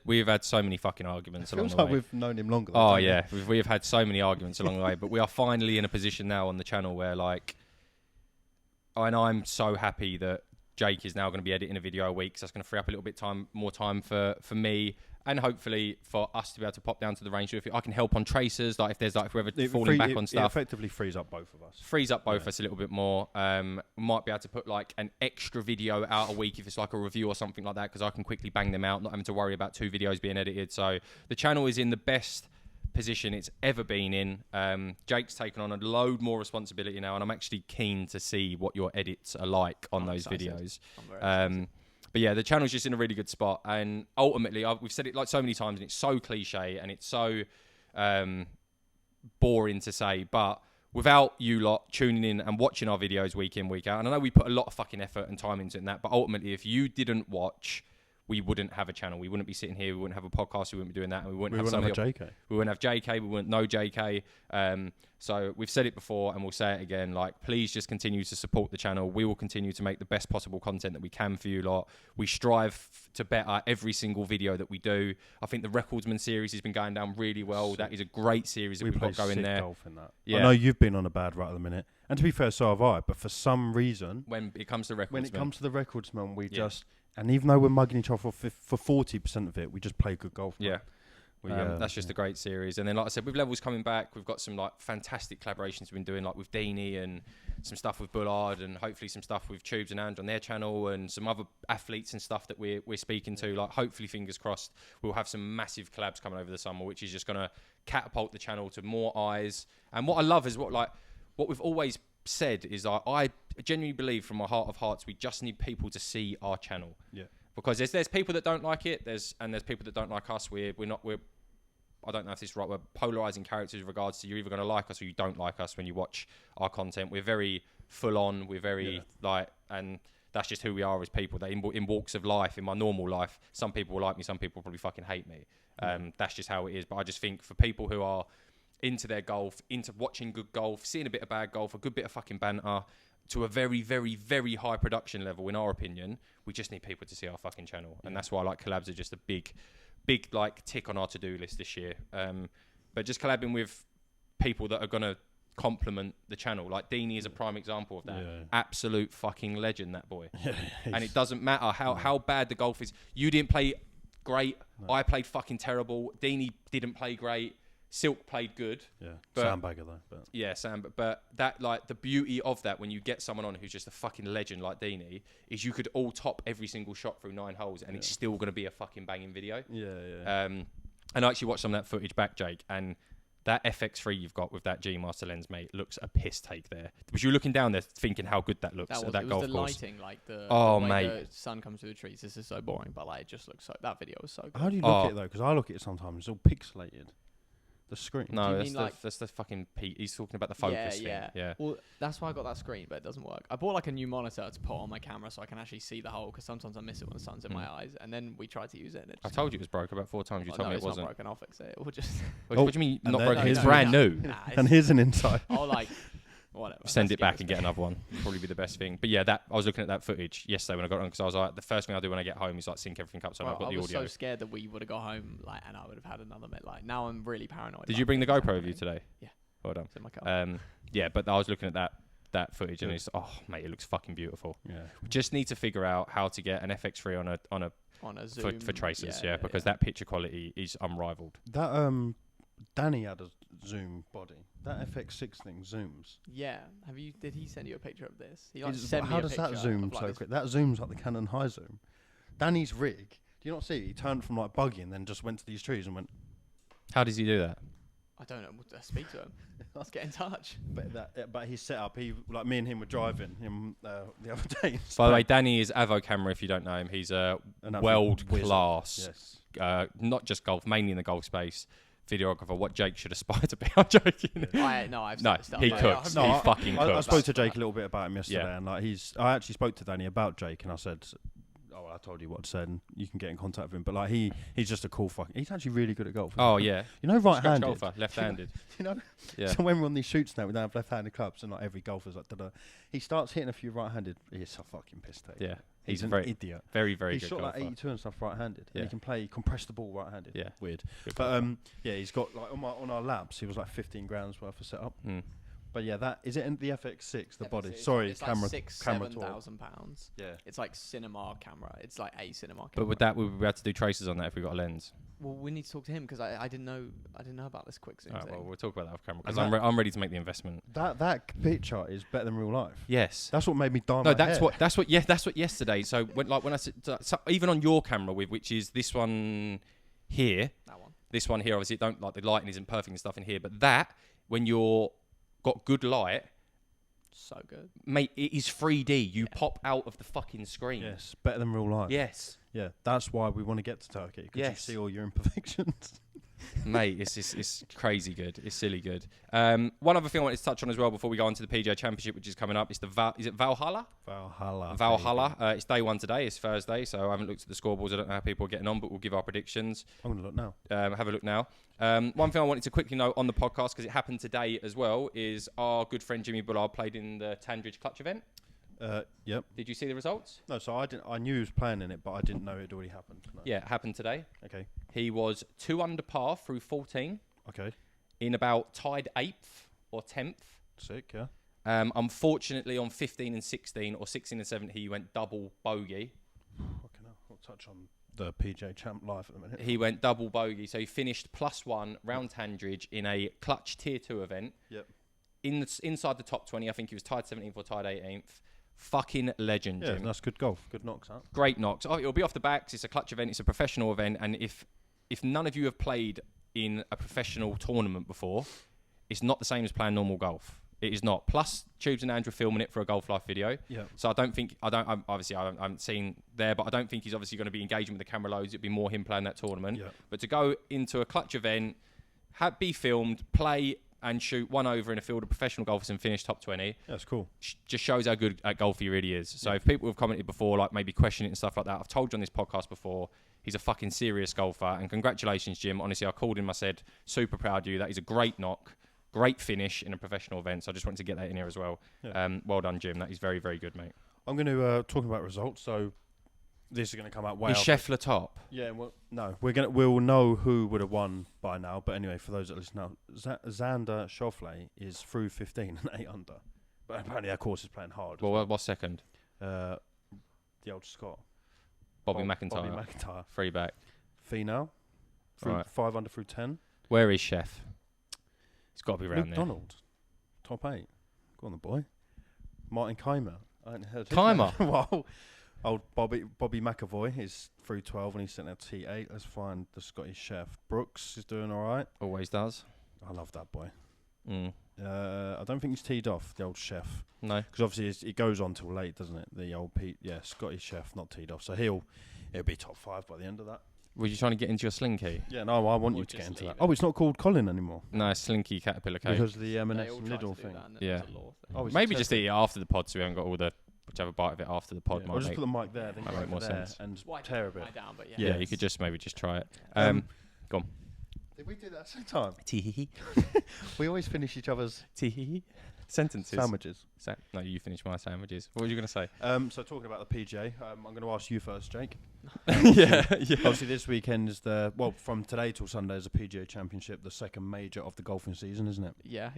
We've had so many fucking arguments along the way. We've known him longer. Oh yeah, we've had so many arguments along the way. But we are finally in a position now on the channel where and I'm so happy that Jake is now going to be editing a video a week, so that's going to free up a little bit more time for me, and hopefully for us to be able to pop down to the range. If I can help on tracers, if we're ever falling back on stuff. It effectively frees up both of us. Frees up both of us a little bit more. Might be able to put like an extra video out a week if it's like a review or something like that, because I can quickly bang them out, not having to worry about 2 videos being edited. So the channel is in the best position it's ever been in. Jake's taken on a load more responsibility now, and I'm actually keen to see what your edits are like on those videos. But yeah, the channel's just in a really good spot, and ultimately we've said it like so many times, and it's so cliche and it's so boring to say, but without you lot tuning in and watching our videos week in, week out, and I know we put a lot of fucking effort and time into that, but ultimately if you didn't watch, we wouldn't have a channel. We wouldn't be sitting here. We wouldn't have a podcast. We wouldn't be doing that. And we wouldn't have JK. We wouldn't have JK. We wouldn't know JK. So we've said it before and we'll say it again. Like, please just continue to support the channel. We will continue to make the best possible content that we can for you lot. We strive to better every single video that we do. I think the Recordsman series has been going down really well. That is a great series that we've got going there. Golf in that. Yeah. I know you've been on a bad rut at the minute. And to be fair, so have I. But for some reason, when it comes to Recordsman, we just... And even though we're mugging each other for 40% of it, we just play good golf. Yeah. That's just a great series. And then, like I said, with Levels coming back, we've got some like fantastic collaborations we've been doing, like with Deeney and some stuff with Bullard, and hopefully some stuff with Tubes and And on their channel, and some other athletes and stuff that we're speaking to. Like, hopefully, fingers crossed, we'll have some massive collabs coming over the summer, which is just gonna catapult the channel to more eyes. And what I love is what we've always said is I genuinely believe from my heart of hearts, we just need people to see our channel. Yeah. Because there's people that don't like it, there's people that don't like us. We're I don't know if this is right. We're polarizing characters with regards to you're either going to like us or you don't like us when you watch our content. We're very full on. We're very and that's just who we are as people. That in walks of life, in my normal life, some people will like me, some people probably fucking hate me. That's just how it is. But I just think for people who are into their golf, into watching good golf, seeing a bit of bad golf, a good bit of fucking banter, to a very, very, very high production level, in our opinion, we just need people to see our fucking channel. And that's why like collabs are just a big like tick on our to-do list this year. But just collabing with people that are going to complement the channel. Like Deeney is a prime example of that. Yeah. Absolute fucking legend, that boy. And it doesn't matter how bad the golf is. You didn't play great. No. I played fucking terrible. Deeney didn't play great. Silk played good. Yeah, sandbagger though. But. Yeah, but that, like, the beauty of that when you get someone on who's just a fucking legend like Deeney is you could all top every single shot through 9 holes and it's still going to be a fucking banging video. Yeah. And I actually watched some of that footage back, Jake, and that FX3 you've got with that G Master lens, mate, looks a piss take there. Because you're looking down there thinking how good that looks at that golf course. It was the lighting, like the way the sun comes through the trees. This is so boring, but like it just looks so. That video was so good. How do you look at it though? Because I look at it sometimes, it's all pixelated. The screen. No, that's the fucking Pete. He's talking about the focus thing. Yeah. Well, that's why I got that screen, but it doesn't work. I bought like a new monitor to put on my camera so I can actually see the hole, because sometimes I miss it when the sun's in my eyes. And then we tried to use it. And I told you it was broke about 4 times. You told me it wasn't. Not broken. I'll fix it. We'll just. What do you mean not broken? It's brand new. And here's an insight. Oh, like. Whatever. Send it back and get another one. Probably be the best thing. But yeah, I was looking at that footage yesterday when I got on, because I was like, the first thing I do when I get home is like sync everything up, so I've got the audio. I was so scared that we would have got home and I would have had another minute. Like, now I'm really paranoid. Did you bring the GoPro with you today? Yeah. Well done. It's in my car. Yeah, but I was looking at that footage and it's mate, it looks fucking beautiful. Yeah. We just need to figure out how to get an FX3 on a Zoom for tracers. Because that picture quality is unrivaled. That Danny had a zoom body. That FX6 thing zooms. Yeah. Did he send you a picture of this? How does that zoom so quick? That zooms like the Canon high zoom. Danny's rig. Do you not see? He turned from like buggy and then just went to these trees and went. How does he do that? I don't know. We'll speak to him. Let's get in touch. But his setup, like me and him were driving him the other day. By the way, Danny is Avo Camera. If you don't know him, he's a world class. Yes. Not just golf, mainly in the golf space. Videographer. What Jake should aspire to be. I'm joking. He cooks. He fucking cooks. I spoke to Jake a little bit about him yesterday, and like I actually spoke to Danny about Jake, and I said, I told you what to say, and you can get in contact with him. But like he's just a cool he's actually really good at golf. Oh yeah. You know, right-handed golfer, left-handed. You know. Yeah. So when we're on these shoots now, we don't have left-handed clubs, and like every golfer's like, da-da. He starts hitting a few right-handed. He's a fucking piss take. Yeah. He's an idiot. Very, very good He's shot golfer. like 82 and stuff right-handed. Yeah. And he can compress the ball right-handed. Yeah. Weird. But he's got like on our labs, he was like 15 grams worth of setup. But yeah, that is it in the FX6, the body. Sorry, it's camera. Like £7,000. Yeah. It's like cinema camera. It's like a cinema camera. But with that, we had to do traces on that if we got a lens. Well, we need to talk to him, because I didn't know about this quick zoom thing. Well, we'll talk about that off camera, because I'm ready to make the investment. That picture is better than real life. Yes. That's what made me dye my hair. No, that's what yesterday. So when I said, even on your camera which is this one here. That one. This one here, obviously, the lighting isn't perfect and stuff in here, but that when you're got good light. So good. Mate, it is 3D. You pop out of the fucking screen. Yes, better than real life. Yes. Yeah, that's why we want to get to Turkey, because you see all your imperfections. Mate, it's crazy good. It's silly good. One other thing I wanted to touch on as well before we go on to the PGA Championship, which is coming up, is is it Valhalla? Valhalla. It's day 1 today. It's Thursday, so I haven't looked at the scoreboards. I don't know how people are getting on, but we'll give our predictions. I'm going to look now. Have a look now. One thing I wanted to quickly note on the podcast, because it happened today as well, is our good friend Jimmy Bullard played in the Tandridge Clutch event. Yep. Did you see the results? No, so I knew he was playing in it, but I didn't know it had already happened. No. Yeah, it happened today. Okay. He was 2 under par through 14. Okay. In about tied 8th or 10th. Sick, yeah. Unfortunately, on 15 and 16 or 16 and 17, he went double bogey. Okay, no, we'll touch on the PGA Champ live at the minute. He went double bogey, so he finished +1 round Tandridge in a clutch tier 2 event. Yep. Inside the top 20, I think he was tied 17th or tied 18th. Fucking legend, Yeah, Jim. that's good golf. Good knocks out. Great knocks. Oh, it'll be off the backs. It's a clutch event. It's a professional event. And if none of you have played in a professional tournament before, it's not the same as playing normal golf. It is not. Plus, Tubes and Andrew filming it for a Golf Life video. Yeah. So I haven't seen there, but I don't think he's obviously going to be engaging with the camera loads. It'd be more him playing that tournament. Yeah. But to go into a clutch event, be filmed, play and shoot one over in a field of professional golfers and finish top 20. Yeah, that's cool. Just shows how good at golf he really is. So if people have commented before, like maybe questioning it and stuff like that, I've told you on this podcast before, he's a fucking serious golfer. And congratulations, Jim. Honestly, I called him. I said, super proud of you. That is a great knock. Great finish in a professional event. So I just wanted to get that in here as well. Yeah. Well done, Jim. That is very, very good, mate. I'm going to talk about results. So this is going to come out way Is after. Scheffler top? Yeah, well, no, we'll know who would have won by now. But anyway, for those that listen now, Xander Schauffele is through 15 and 8 under. But apparently our course is playing hard. Well, what's second? The old Scot. Bobby McIntyre. Bobby McIntyre. 3 back. Finau. Right. 5 under through 10. Where is Chef? He's got to be around Luke there. Donald. Top 8. Go on, the boy. Martin Keimer. I hadn't heard his Keimer? name. Wow. Old Bobby McAvoy is through 12 and he's sitting at T8. Let's find the Scottish chef. Brooks is doing all right. Always does. I love that boy. Mm. I don't think he's teed off, the old chef. No. Because obviously it goes on till late, doesn't it? The old Scottish chef, not teed off. So he'll be top 5 by the end of that. Were you trying to get into your slinky? Yeah, no, I want Or you to get just into leave that. it. Oh, it's not called Colin anymore. No, Slinky Caterpillar Cake. Because of the They M&S all and tried to Lidl do thing. that, and then Yeah. it was a law thing. Oh, Maybe just eat it after the pod so we haven't got all the... Which have a bite of it after the pod Yeah, might I'll just make... put the mic there, then might go make more over there sense. and Wipe tear a it bit. down, but Yeah, Yeah. you could just maybe just try it. Go on. Did we do that at the same time? Tee-hee-hee. We always finish each other's Tee-hee-hee. Sentences. sandwiches. No, you finish my sandwiches. What were you going to say? So talking about the PGA, I'm going to ask you first, Jake. yeah. Obviously, this weekend is from today till Sunday is the PGA Championship, the second major of the golfing season, isn't it? Yeah,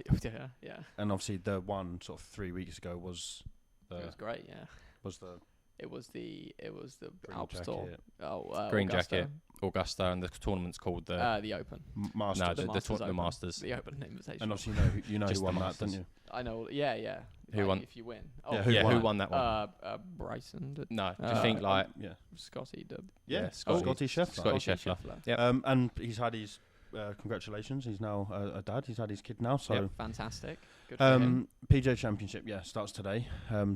yeah. And obviously, the one sort of 3 weeks ago was It was great. Yeah, the it was the Green Alps Tour. Jacket. Green Augusta. Jacket, Augusta, and the tournament's called the... The Open. Masters. no, the Masters the Open. Masters. The Open invitation. And obviously, you know Just who the won that, Masters. don't you? I know. Yeah. Who won? If you win. Yeah, Who won that one? Bryson. Did, No, do you think like... Yeah. Scotty did. Yeah, Scotty Scheffler. Scotty Scheffler. Yep. And he's had his congratulations. He's now a dad. He's had his kid now. So. Yep. Fantastic. Good for him. PGA Championship, starts today.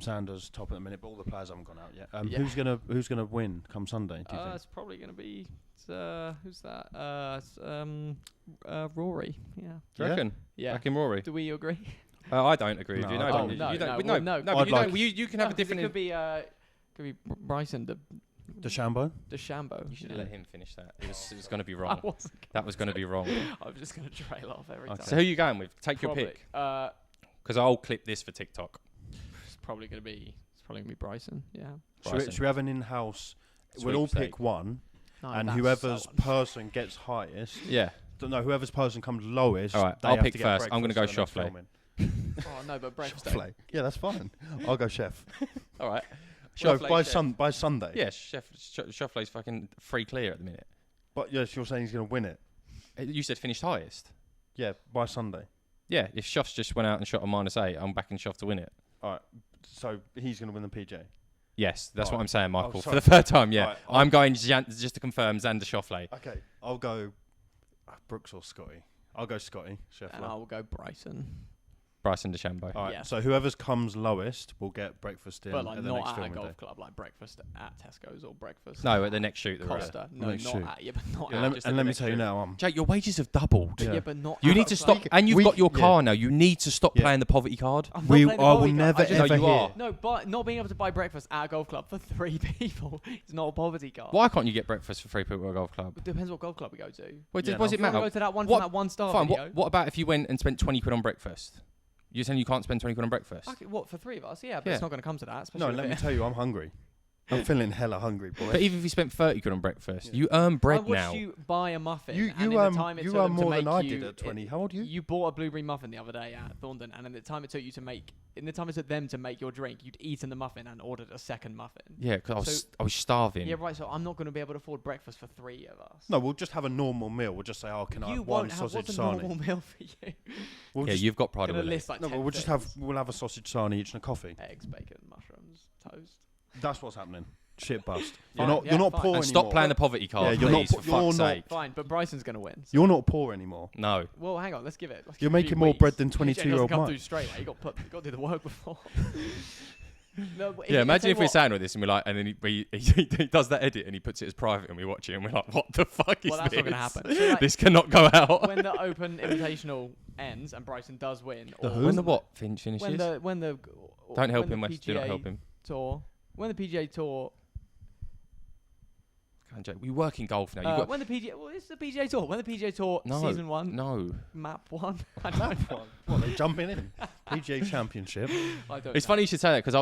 Sanders top at the minute, but all the players haven't gone out yet. Yeah. Who's gonna win come Sunday? Do you think? It's probably going to be who's that? Rory. Yeah. Do you reckon? Yeah. Back in Rory? Do we agree? I don't agree with you. No, No, I don't. don't. You don't. No, No, no, but I'd you can have a different... It could be Bryson DeChambeau. DeChambeau. You should have let him finish that. It was going to be I wrong. wasn't. That was going to be wrong. I'm just going to trail off every time. So who are you going with? Take Probably, your pick. It's Because I'll clip this for TikTok. probably going to be Bryson. Yeah. Should we have an in-house? We'll all Sweepstake. pick one, No, and that's whoever's so person gets highest. Yeah. No, whoever's person comes lowest. All right, they I'll have pick to get first. I'm gonna breakfast go and then Schauffele. film in. Oh no, but breakfast. Schauffele. Yeah, that's fine. I'll go chef. All right. No, Schauffele, by Sunday. Yeah, Schauffele's fucking free clear at the minute. But yes, you're saying he's going to win it. You said finished highest. Yeah, by Sunday. Yeah, if Schuff's just went out and shot a -8, I'm backing Schuff to win it. All right. So he's going to win the PJ. Yes, that's what Right. I'm saying, Michael. For sorry. the third time, yeah. Right, I'm going just to confirm Xander Schauffele. Okay, I'll go Brooks or Scotty. I'll go Scotty. And Scheffler. I will go Bryson. Bryson DeChambeau. All right. Yeah. So whoever's comes lowest will get breakfast in But like at the not next at a filming golf day. club, like breakfast at Tesco's or breakfast. No, at the next shoot. Costa. No, Next not shoot. at. Yeah, but not Yeah, at. let me, just and at let the me next tell you shoot. now, Jake, your wages have doubled. Yeah. Yeah, but not. You at need a to stop, club. and you've We- got your yeah. car now. You need to stop Yeah. playing the poverty card. I'm not I playing the will poverty card. never I just- No, ever you hear. are. No, but not being able to buy breakfast at a golf club for 3 people is not a poverty card. Why can't you get breakfast for 3 people at a golf club? It depends what golf club we go to. Well, Yeah, what does no, it If we matter? go to that one What- from that 1-star Fine. video. What about if you went and spent 20 quid on breakfast? You're saying you can't spend 20 quid on breakfast? Okay, what for 3 of us? Yeah, but Yeah. it's not going to come to that. Especially No, with let me it. tell you, I'm hungry. I'm feeling hella hungry, boy. But even if you spent 30 quid on breakfast, you earn bread I watched now. you buy a muffin. You and in the time it you took earn them to more than make I you- did at 20. How old are you? You bought a blueberry muffin the other day at Thorndon, and in the time it took you to make, in the time it took them to make your drink, you'd eaten the muffin and ordered a second muffin. Yeah, because So- I was starving. Yeah, right. So I'm not going to be able to afford breakfast for 3 of us. No, we'll just have a normal meal. We'll just say, oh, can I You have one won't have sausage what's a sarnie? normal meal for you? We'll Yeah, just, you've got pride of Gonna Willie. list like no, but 10 we'll have a sausage sarnie each and a coffee. eggs, bacon, mushrooms, toast. That's what's happening. Shit bust. Fine, You're not fine. poor And anymore. stop playing the poverty card, you're not please, po- for you're fuck's not- sake. Fine, but Bryson's going to win. So. You're not poor anymore. No. Well, hang on. Let's give it. You're give it a making few more weeks. bread than PJ doesn't 22-year-old come Mike. through straight. Like, you got to do the work before. No, but Yeah, imagine if we're saying saying all this and we're like, and then he does that edit and he puts it as private and we watch it and we're like, what the fuck is Well, that's this? not going to happen. So, like, This cannot go out. when the Open Invitational ends and Bryson does win, The or who? When the what finishes? when the Don't help when him, the West. Do not PGA help him. Tour, when the PGA Tour, Can't joke. We work in golf now. You've got when the PGA, well, it's the PGA Tour. When the PGA Tour No, season 1, no. map 1. I don't know. What, they jumping in? PGA Championship. I don't It's know. funny you should say that because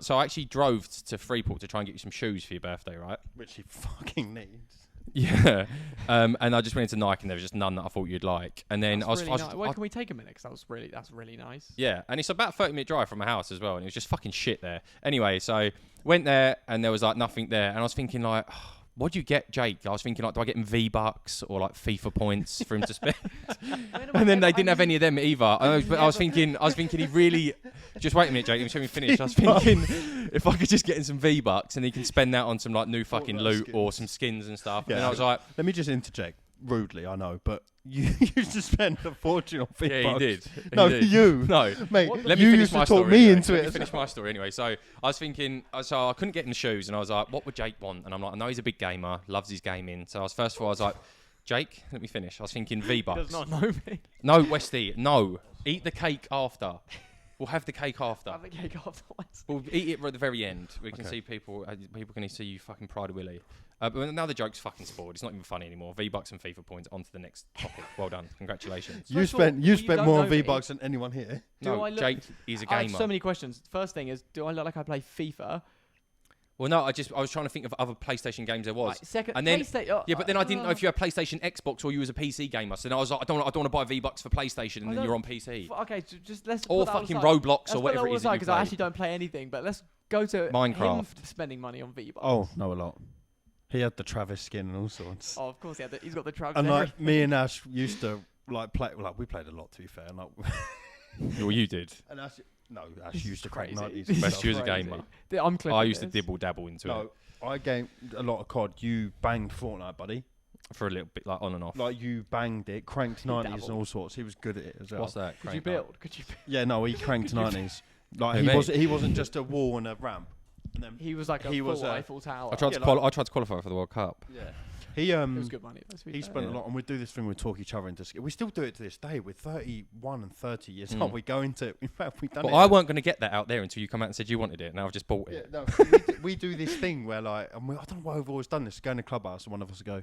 so I actually drove to Freeport to try and get you some shoes for your birthday, right? Which he fucking needs. Yeah. And I just went into Nike and there was just none that I thought you'd like. And then That's I really was nice. Wait, can we take a minute? Because that's really nice. yeah, and it's about a 30-minute drive from my house as well, and it was just fucking shit there. Anyway, so went there and there was like nothing there, and I was thinking like, what do you get, Jake? I was thinking like, do I get him V-Bucks or like FIFA points for him to spend? And then they didn't have any of them either. I was thinking he really. Just wait a minute, Jake. Let me finish. I was thinking if I could just get him some V-Bucks and he can spend that on some like new fucking loot or some skins and stuff. Yeah. And then I was like, Let me just interject rudely, I know, but you used to spend a fortune on FIFA. yeah, he did. No, He did. you. No. Mate, Let me you finish used my to talk story. me Anyway. into Let it. me finish my story anyway. So I was thinking, so I couldn't get in the shoes, and I was like, what would Jake want? And I'm like, I know he's a big gamer, loves his gaming. So first of all, I was like, Jake, let me finish. I was thinking He V-Bucks. does not know me. No, Westy, no. Eat the cake after. We'll have the cake after. Have the cake afterwards. We'll eat it at the very end. We can Okay. see people can see you fucking Pride of Willie. But now the joke's fucking spoiled. It's not even funny anymore. V-Bucks and FIFA points. On to the next topic. Well done. Congratulations. You First of all, spent you spent don't more know on me. V-Bucks than anyone here. Do No, I look- Jake is a I gamer. have so many questions. First thing is, do I look like I play FIFA? Well, no, I was trying to think of other PlayStation games there was. Right, second, And then- PlayStation. Yeah, but then I didn't know if you had PlayStation, Xbox, or you was a PC gamer. So then I was like, I don't want to buy V-Bucks for PlayStation, and I then don't- you're on PC. Okay, just let's. Or put that fucking aside. Roblox Let's or whatever it is that you because I play. actually don't play anything. But let's go to Minecraft. him spending money on V-Bucks. Oh, no, a lot. He had the Travis skin and all sorts. Oh, of course he had. He's got the truck. And like me and Ash used to like play. Like we played a lot, to be fair. And, like, Well, you did. and Ash, no, Ash This used is to crack crazy. 90s. This and Best stuff. you as a gamer. I'm clipping I used to this. dibble dabble into it No, I gamed a lot of COD. You banged Fortnite, buddy. for a little bit, like on and off. Like you banged it, cranked He 90s and dabbled. all sorts. He was good at it as well. What's that? Could you Crank up? build? Could you? Yeah, no, he cranked 90s. Like Who, me? he wasn't just a wall and a ramp. And then He was like a He full was, Eiffel Tower. I tried Yeah, to I tried to qualify for the World Cup. yeah, he It was good money. Let's be He fair. spent Yeah. a lot, and we do this thing. We talk each other into. We still do it to this day. We're 31 and 30 years Mm. old. We go into. In fact, we've done But it. I weren't going to get that out there until you come out and said you wanted it. Now I've just bought Yeah, it. no, we do this thing where like, and I don't know why we've always done this. Go in the clubhouse, and one of us will go,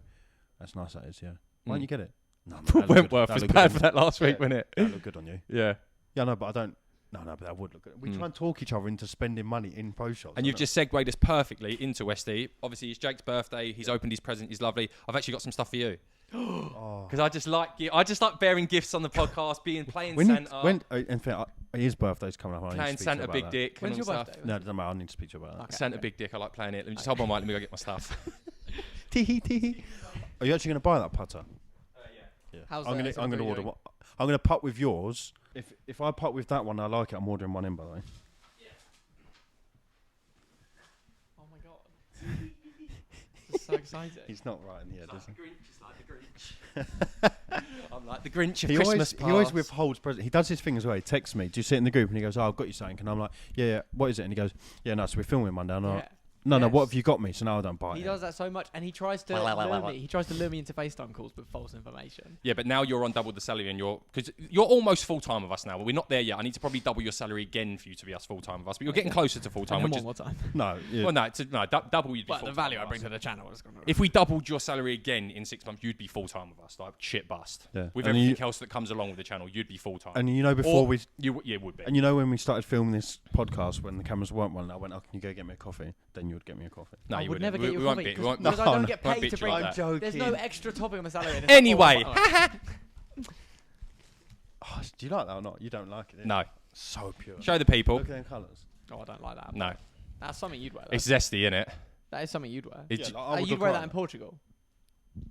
"That's nice, that is, yeah. Why don't you get it?" No, that look good. Wentworth That was look good bad on for you. that last week, Yeah. wasn't it? That look good on you. Yeah. Yeah, no, but I don't. No, but that would look good. We try and talk each other into spending money in pro shops. And you've just segued us perfectly into Westy. Obviously, it's Jake's birthday. He's opened his present. He's lovely. I've actually got some stuff for you. Oh. Because I just like bearing gifts on the podcast, playing When, Santa. in fact, his birthday's coming up. I need to Playing speak to you Santa about Big that. Dick When's and your all stuff. birthday? No, it doesn't matter. I need to speak to you about that. Okay, Santa okay. Big Dick. I like playing it. Let me just hold my mic. Let me go get my stuff. Tee tee. Are you actually going to buy that putter? Yeah. How's I'm that? gonna How's I'm gonna that order going? one. I'm gonna putt with yours. If I putt with that one, I like it. I'm ordering one in, by the way. Oh my god. This is so exciting. He's not right in the head, is he? Grinch. It's like the Grinch. I'm like the Grinch of Christmas He always past. withholds present. He does his thing as well. He texts me, "Do you sit in the group?" And he goes, "Oh, I've got you something." And I'm like, "Yeah, yeah. What is it?" And he goes, "Yeah, no. So we're filming Monday." And I'm Yeah. like, No, Yes. what have you got me? So now I don't buy it. He does that so much, and he tries to lure me. He tries to lure me into FaceTime calls with false information. Yeah, but now you're on double the salary, and because you're almost full time with us now. But we're not there yet. I need to probably double your salary again for you to be us full time with us. But you're getting closer to full time, And which then is one more time. No. Yeah. well, no, double you'd be. But full the value I bring to the channel is going to. If we doubled your salary again in 6 months, you'd be full time with us. Like shit bust. Yeah. With And everything else that comes along with the channel, you'd be full time. And before Or we. Yeah, would be. And when we started filming this podcast, when the cameras weren't running, I went, "Oh, can you go get me a coffee?" Then you would get me a coffee. No, I you would wouldn't. never get you a won't coffee be- we won't- because I don't no, get won't paid bitch to you bring. like that. joking. There's no extra topic on my salary. and it's Anyway. not Oh, do you like that or not? You don't like it, do you? No. So pure. Show the people. Look at them colours. Oh, I don't like that. No. That's something you'd wear. It's zesty, innit? That is something you'd wear. It's Yeah, I would You'd look wear like that in Portugal.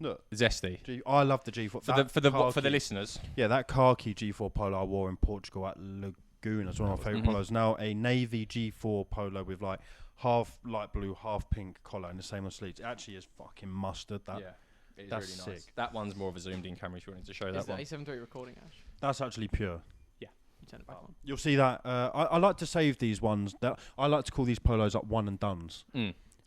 Look, zesty. I love the G4. For the khaki- listeners. Yeah, that khaki G4 polo I wore in Portugal at Laguna. It's one of my favourite polos. Now a navy G4 polo with like half light blue, half pink collar and the same on sleeves. It actually is fucking mustard. Yeah. It is That's really nice. sick. That one's more of a zoomed in camera if you wanted to show Is that the one. A73 recording, Ash? That's actually pure. You turn it back on. You'll see that. I like to save these ones. I like to call these polos like one and dones.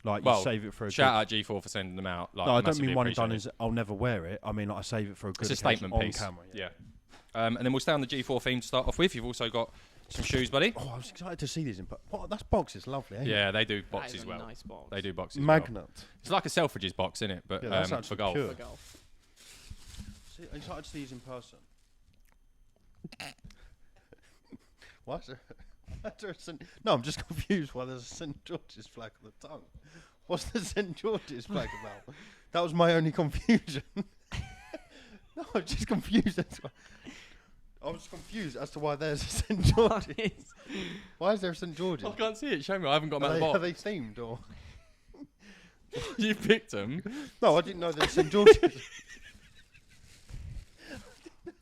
Like Well, you save it for a Shout out G4 for sending them out. Like, No, I don't massively mean one and done appreciate is I'll never wear it. I mean like I save it for a good It's a occasion statement on piece. camera. Yeah. And then we'll stay on the G4 theme to start off with. You've also got some shoes, buddy. Oh, I was excited to see these in. What? That's boxes, lovely. Ain't Yeah, they do That boxes is a well. nice box. They do boxes it? well. Magnet. It's like a Selfridges box, isn't it? But Yeah, that's for actually golf. pure. For golf. See, I'm excited to see these in person. Why is there? No, I'm just confused why there's a St George's flag on the tongue. What's the St George's flag about? That was my only confusion. No, I'm just confused. I was confused as to why there's a St George's. Why is there a St George's? I can't see it. Show me. I haven't got them out Are of they the box. themed or? You picked them. No, I didn't know there was St George's.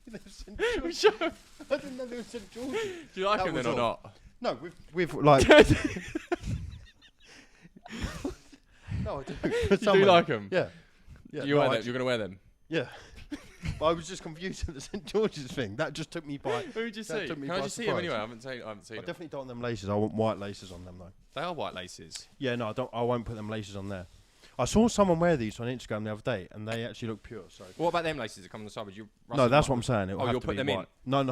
There was St. George's. I didn't know there was St George's. Do you like That them then was or all. not? No, with like. No, I do. You do like them? Yeah. Yeah. You no, wear I them? actually- You're going to wear them? Yeah. But I was just confused at the St George's thing. That just took me by. Who did you That see? took me Can I by just see them surprise. anyway? I haven't seen I them. definitely don't want them laces. I want white laces on them though. They are white laces. Yeah, no, I don't. I won't put them laces on there. I saw someone wear these on Instagram the other day, and they actually look pure. So. What about them laces that come on the side? Would you? No, that's what I'm saying. It'll Oh, have you'll to put be them in? white. No.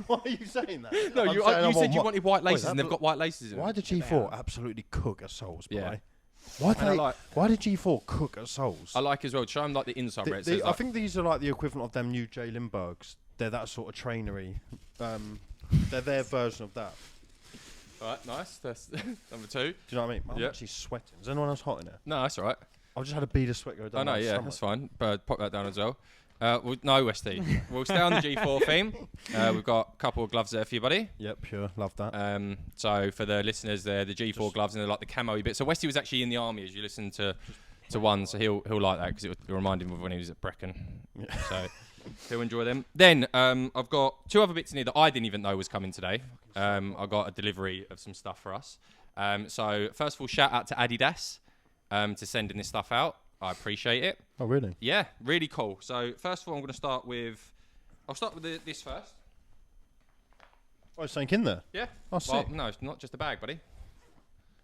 Why are you saying that? No, I'm you saying I said want you wanted white laces, that and they've look- got white laces in Why them. did G4 absolutely cook at Souls? Yeah. Boy? Why And I did like- why did G4 cook at Souls? I like as well. Show them like the inside where it says. I Like, think these are like the equivalent of them new J Lindberghs. They're that sort of trainery. They're their version of that. all right, nice. That's number 2. Do you know what I mean? I'm Yeah. actually sweating. Is anyone else hot in there? No, that's all right. I've just had a bead of sweat go down. Oh no, my yeah, stomach. that's fine. But pop that down as well. No, Westy. We'll stay on the G4 theme. We've got a couple of gloves there for you, buddy. Yep, pure. Love that. So for the listeners, they're the G4 gloves and they're like the camo bit. So Westy was actually in the army, as you listen to one, so he'll like that because it will remind him of when he was at Brecon. Yeah. So he'll enjoy them. Then I've got 2 other bits in here that I didn't even know was coming today. I got a delivery of some stuff for us. So first of all, shout out to Adidas to sending this stuff out. I appreciate it. Oh, really? Yeah, really cool. So first of all, I'm going to start with. I'll start with this first. Oh, it's something in there. Yeah. Oh, Well, sick. no, it's not just a bag, buddy.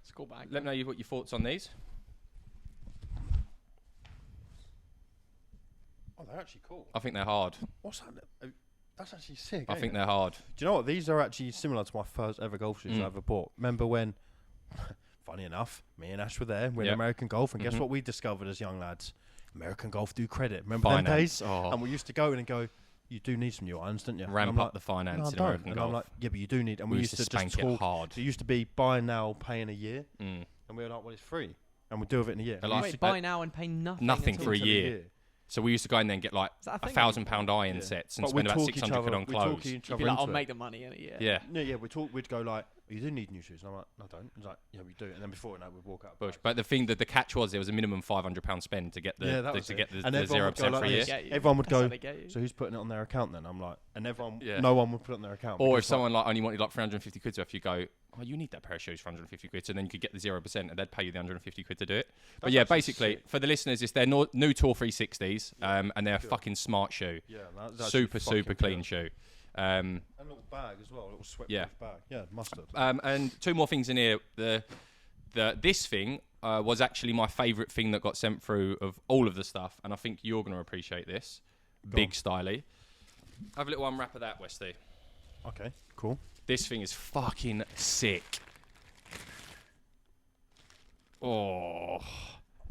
School bag. Let me know what your thoughts on these. Oh, they're actually cool. I think they're hard. What's that? That's actually sick. I ain't think it? they're hard. Do you know what? These are actually similar to my first ever golf shoes I ever bought. Remember when, funny enough, me and Ash were there. We're in Yep. American Golf, and guess what we discovered as young lads? American Golf do credit. Remember them Finance. days? Oh. And we used to go in and go, you do need some new irons, don't you? And Ramp I'm up like, the finance no, I in don't. American And Golf. I'm like, yeah, but you do need. And We we used used to to just spank it talk. hard. So it used to be buy now, pay in a year. Mm. And we were like, well, it's free. And we'll do it in a year. I And like- we Wait, used buy now and pay nothing. Nothing at for all. a to year. So we used to go in there and get like Is that a thing? £1,000 iron Yeah. sets and But spend we'd about talk each 600 quid other- on we'd talk clothes. each You'd other be like, I'll into make it. the money in a year. Yeah. Yeah, we'd go like, you do need new shoes. And I'm like, no, I don't. He's like, yeah, we do. And then before that, we'd walk out. Bush. But the thing that the catch was there was a minimum £500 spend to get the Yeah, that was to it. get the, And the everyone would 0% go for a like year. this. Get you. Everyone would That's how go, they get you. so who's putting it on their account then? I'm like, and everyone, Yeah. no one would put it on their account. Or if because, like, someone like only wanted like 350 quid, so if you go, oh, you need that pair of shoes for 150 quid, so then you could get the 0% and they'd pay you the 150 quid to do it. But That's yeah, actually basically, sick. for the listeners, it's their new Tour 360s, and they're a fucking smart shoe. yeah, that's actually Super, fucking super clean pure. shoe. And a little bag as well, a little sweatproof Yeah. bag. Yeah, mustard. And 2 more things in here. The this thing was actually my favourite thing that got sent through of all of the stuff, and I think you're going to appreciate this. Big styly. Have a little unwrap of that, Westy. Okay, cool. This thing is fucking sick. Oh.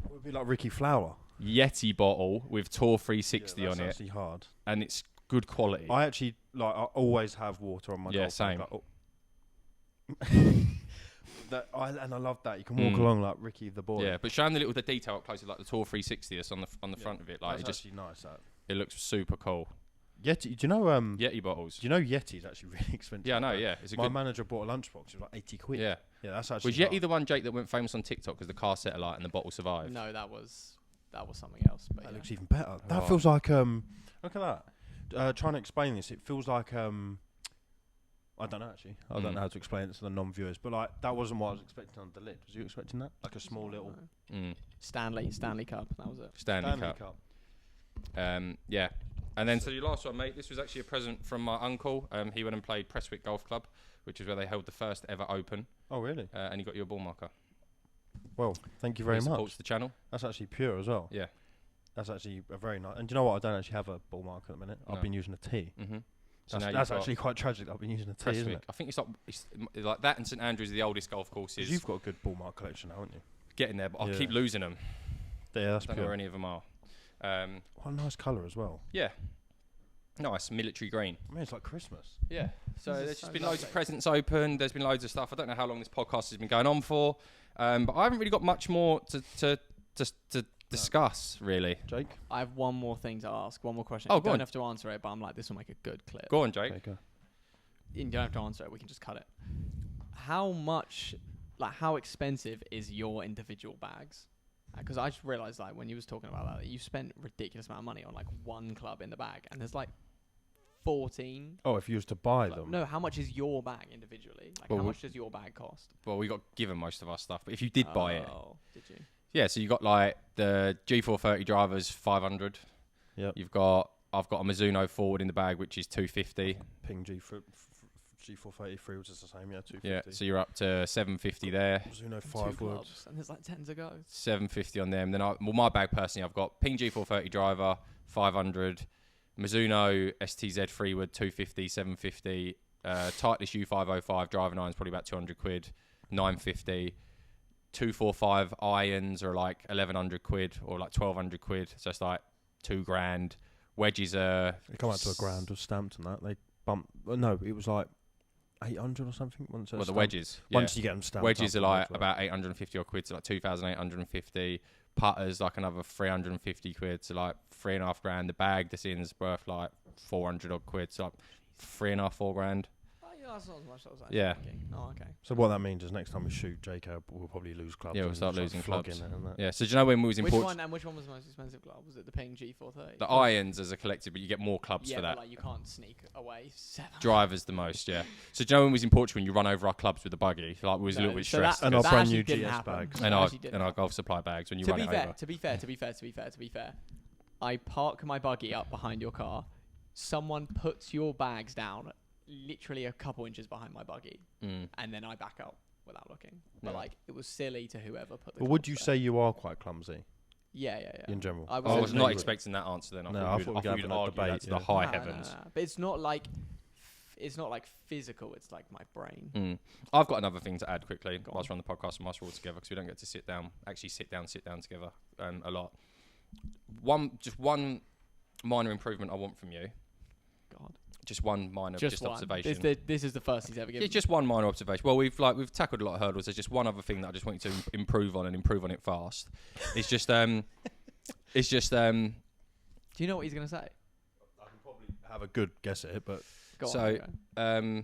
It would be like Ricky Flower. Yeti bottle with Tour 360 on it. That's actually hard. And it's good quality. I actually, I always have water on my golf same. bag. And I love that. You can walk along like Ricky the boy. Yeah, but showing the detail up close, like the Tour 360 that's on the front of it. Like, that's it just actually nice, that. It looks super cool. Yeti, do you know Yeti bottles? Do you know Yeti's actually really expensive? Yeah, I know. Yeah, it's my manager bought a lunchbox. It was like 80 quid. Yeah, that's actually. Was Yeti the one, Jake, that went famous on TikTok because the car set alight and the bottle survived? No, that was something else. But that looks even better. That feels like look at that. Trying to explain this, it feels like I don't know actually. I don't know how to explain it to the non-viewers, but like that wasn't what I was expecting on the lid. Was you expecting that? Like a small little Stanley Cup. That was it. Stanley Cup. Yeah. And then, so your last one, mate, this was actually a present from my uncle. He went and played Prestwick Golf Club, which is where they held the first ever Open. Oh, really? And he got you a ball marker. Well, thank you very much. Supports the channel. That's actually pure as well. Yeah. That's actually a very nice. And do you know what? I don't actually have a ball marker at the minute. No. I've been using a T. Mm-hmm. So that's actually quite tragic. I've been using a T, Prestwick. isn't it? I think it's like that and St Andrews are the oldest golf courses. You've got a good ball mark collection, haven't you? Getting there, but I keep losing them. Yeah, that's I don't know pure. where any of them are. What a nice colour as well. Yeah. Nice, military green. I mean, it's like Christmas. Yeah. So there's just been lovely. loads of presents opened. There's been loads of stuff. I don't know how long this podcast has been going on for, but I haven't really got much more to discuss, really. Jake? I have one more thing to ask. One more question. Oh, you go don't on. have to answer it, but I'm like, this will make a good clip. Go on, Jake. Okay, go. You don't have to answer it. We can just cut it. How much, how expensive is your individual bags? Because I just realised, when you was talking about that you spent a ridiculous amount of money on one club in the bag, and there's 14. Oh, if you was to buy them. No, how much is your bag individually? How much does your bag cost? Well, we got given most of our stuff, but if you did buy it, did you? yeah. So you got the G430 drivers, 500. Yeah. I've got a Mizuno forward in the bag, which is 250. Ping G433 was just the same, yeah, 250. Yeah. So you're up to 750 there. Mizuno Two 5 clubs, words. and there's 10 to go. 750 on them. Then my bag personally, I've got Ping G430 driver, 500. Mizuno STZ Freewood 250, 750. Titleist U505 driving irons probably about 200 quid, 950. 245 irons are 1,100 quid or 1,200 quid. So it's $2,000. Wedges are. They come out to $1,000 with stamped and that. They bump. No, it was 800 or something. Once Well, the wedges. Once you get them stamped. Wedges are about 850 or quid, so 2,850. Putters another 350 quid, so $3,500. The bag this in's worth 400 odd quid, so 3.5, $4,000. Oh, yeah, that's not as much as I was Yeah. thinking. Oh, okay. So what that means is next time we shoot Jake, we'll probably lose clubs. Yeah, we'll and start just, losing flogging clubs. it and that. Yeah, so do you know when we was in Which Portugal? which one was the most expensive club? Was it the Ping G430? The irons as a collective, but you get more clubs yeah, for that. but you can't sneak away 7. Drivers the most, yeah. So do you know when we was in Portugal and you run over our clubs with the buggy? We was a little bit stressed. And our that brand actually new didn't GS happen. bags. That and actually didn't our happen. golf supply bags when you To run be it fair, over. to be fair, I park my buggy up behind your car. Someone puts your bags down literally a couple inches behind my buggy, and then I back up without looking. But it was silly to whoever put the But would clubs you there. say you are quite clumsy Yeah. in general? I was saying- not expecting that answer then. I thought we'd you'd have a argue debate, that to the yeah. high No, heavens. no. But it's not it's not physical. It's my brain. I've got another thing to add quickly Go whilst we're on the podcast and whilst we're all together, because we don't get to sit down together a lot. Just one minor improvement I want from you. God. Just one minor Just observation. This is the first he's ever given. Yeah, just one minor observation. Well, we've tackled a lot of hurdles. There's just one other thing that I just want you to improve on and improve on it fast. It's just Do you know what he's gonna say? I can probably have a good guess at it, but Go So- on.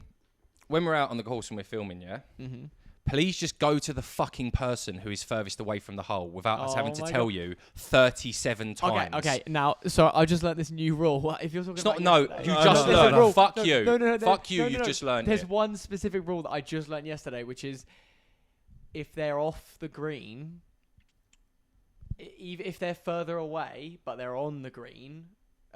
when we're out on the course and we're filming, Mm-hmm. please just go to the fucking person who is furthest away from the hole without us having to my tell God. you 37 times. Okay. Now, so I just learned this new rule. What if you're talking It's about not, no, yesterday? you No, just no, learned. no, no. Fuck No, you. no, Fuck you, no, you've no. just learned There's it. one specific rule that I just learned yesterday, which is if they're off the green, if they're further away but they're on the green,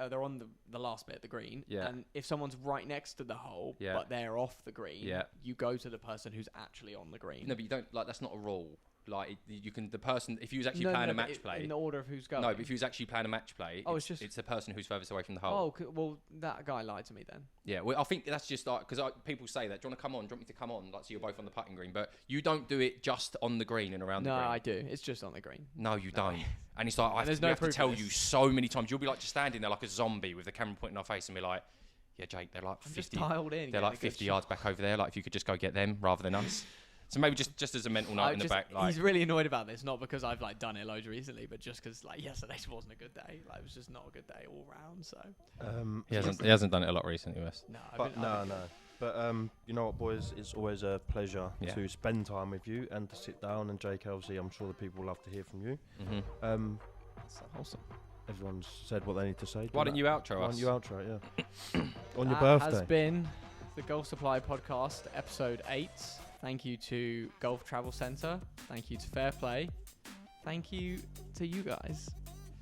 they're on the last bit of the green, Yeah. and if someone's right next to the hole Yeah. but they're off the green, Yeah. you go to the person who's actually on the green. No, but you don't, that's not a rule. like you can the person if you was actually playing a match play in the order of who's going. No, but if you was actually playing a match play, it's the person who's furthest away from the hole. Oh, well, that guy lied to me then. Yeah, well, I think that's just like because people say that. Do you want to come on? Do you want me to come on? Like, so you're both on the putting green, but you don't do it just on the green and around the green. No, I do. It's just on the green. No, you don't. And it's like I have to tell you so many times. You'll be like just standing there like a zombie with the camera pointing in our face and be like, "Yeah, Jake, they're like 50. They're like 50 yards back over there. Like if you could just go get them rather than us." So maybe just as a mental note in the back. Like, he's really annoyed about this, not because I've like done it loads recently, but just because like yesterday wasn't a good day. Like it was just not a good day all round. So he hasn't done it a lot recently, Wes. No, no. But you know what, boys? It's always a pleasure to spend time with you and to sit down. And Jake, obviously, I'm sure the people will love to hear from you. That's so wholesome. Everyone's said what they need to say. Why don't you outro us? Why don't you outro? Yeah. On your That birthday. has been the Golf Supply Podcast, episode 8. Thank you to Golf Travel Centre. Thank you to Fair Play. Thank you to you guys.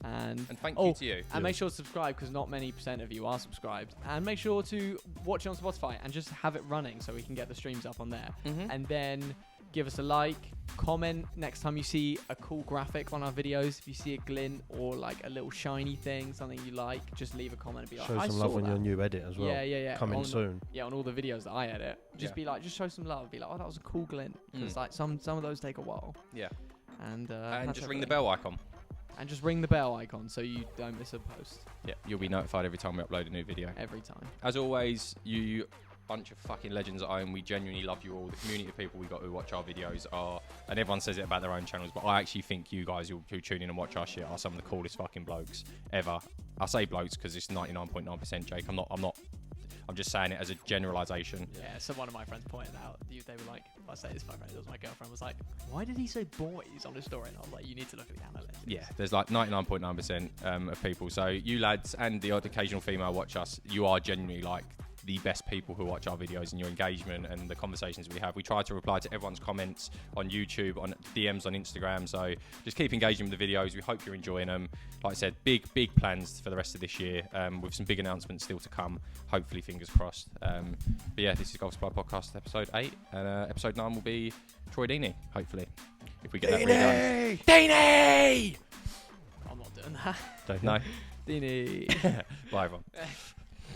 And thank you to you. And make sure to subscribe because not many % of you are subscribed. And make sure to watch it on Spotify and just have it running so we can get the streams up on there. And then give us a like, comment next time you see a cool graphic on our videos. If you see a glint or like a little shiny thing, something you like, just leave a comment and be like, show some love on your new edit as well. Yeah. Coming soon. Yeah, on all the videos that I edit. Just be like, just show some love. Be like, oh, that was a cool glint. Because like some of those take a while. Yeah. And just ring the bell icon. And just ring the bell icon so you don't miss a post. Yeah, you'll be notified every time we upload a new video. Every time. As always, you bunch of fucking legends at home. We genuinely love you all. The community of people we got who watch our videos are, and everyone says it about their own channels, but I actually think you guys who tune in and watch our shit are some of the coolest fucking blokes ever. I say blokes because it's 99.9% Jake. I'm just saying it as a generalisation. Yeah, so one of my friends pointed out, they were like, if I say this to my friend, it was my girlfriend, was like, why did he say boys on his story? And I was like, you need to look at the analytics. Yeah, there's like 99.9% of people. So you lads and the odd occasional female watch us, you are genuinely like the best people who watch our videos, and your engagement and the conversations we have. We try to reply to everyone's comments on YouTube, on DMs on Instagram, so just keep engaging with the videos. We hope you're enjoying them. Like I said, big plans for the rest of this year, with some big announcements still to come, hopefully, fingers crossed. But yeah, this is Golf Supply Podcast episode 8, and episode 9 will be Troy Deeney, hopefully, if we get that redone. Deeney! I'm not doing that. Don't know. Deeney. Bye everyone.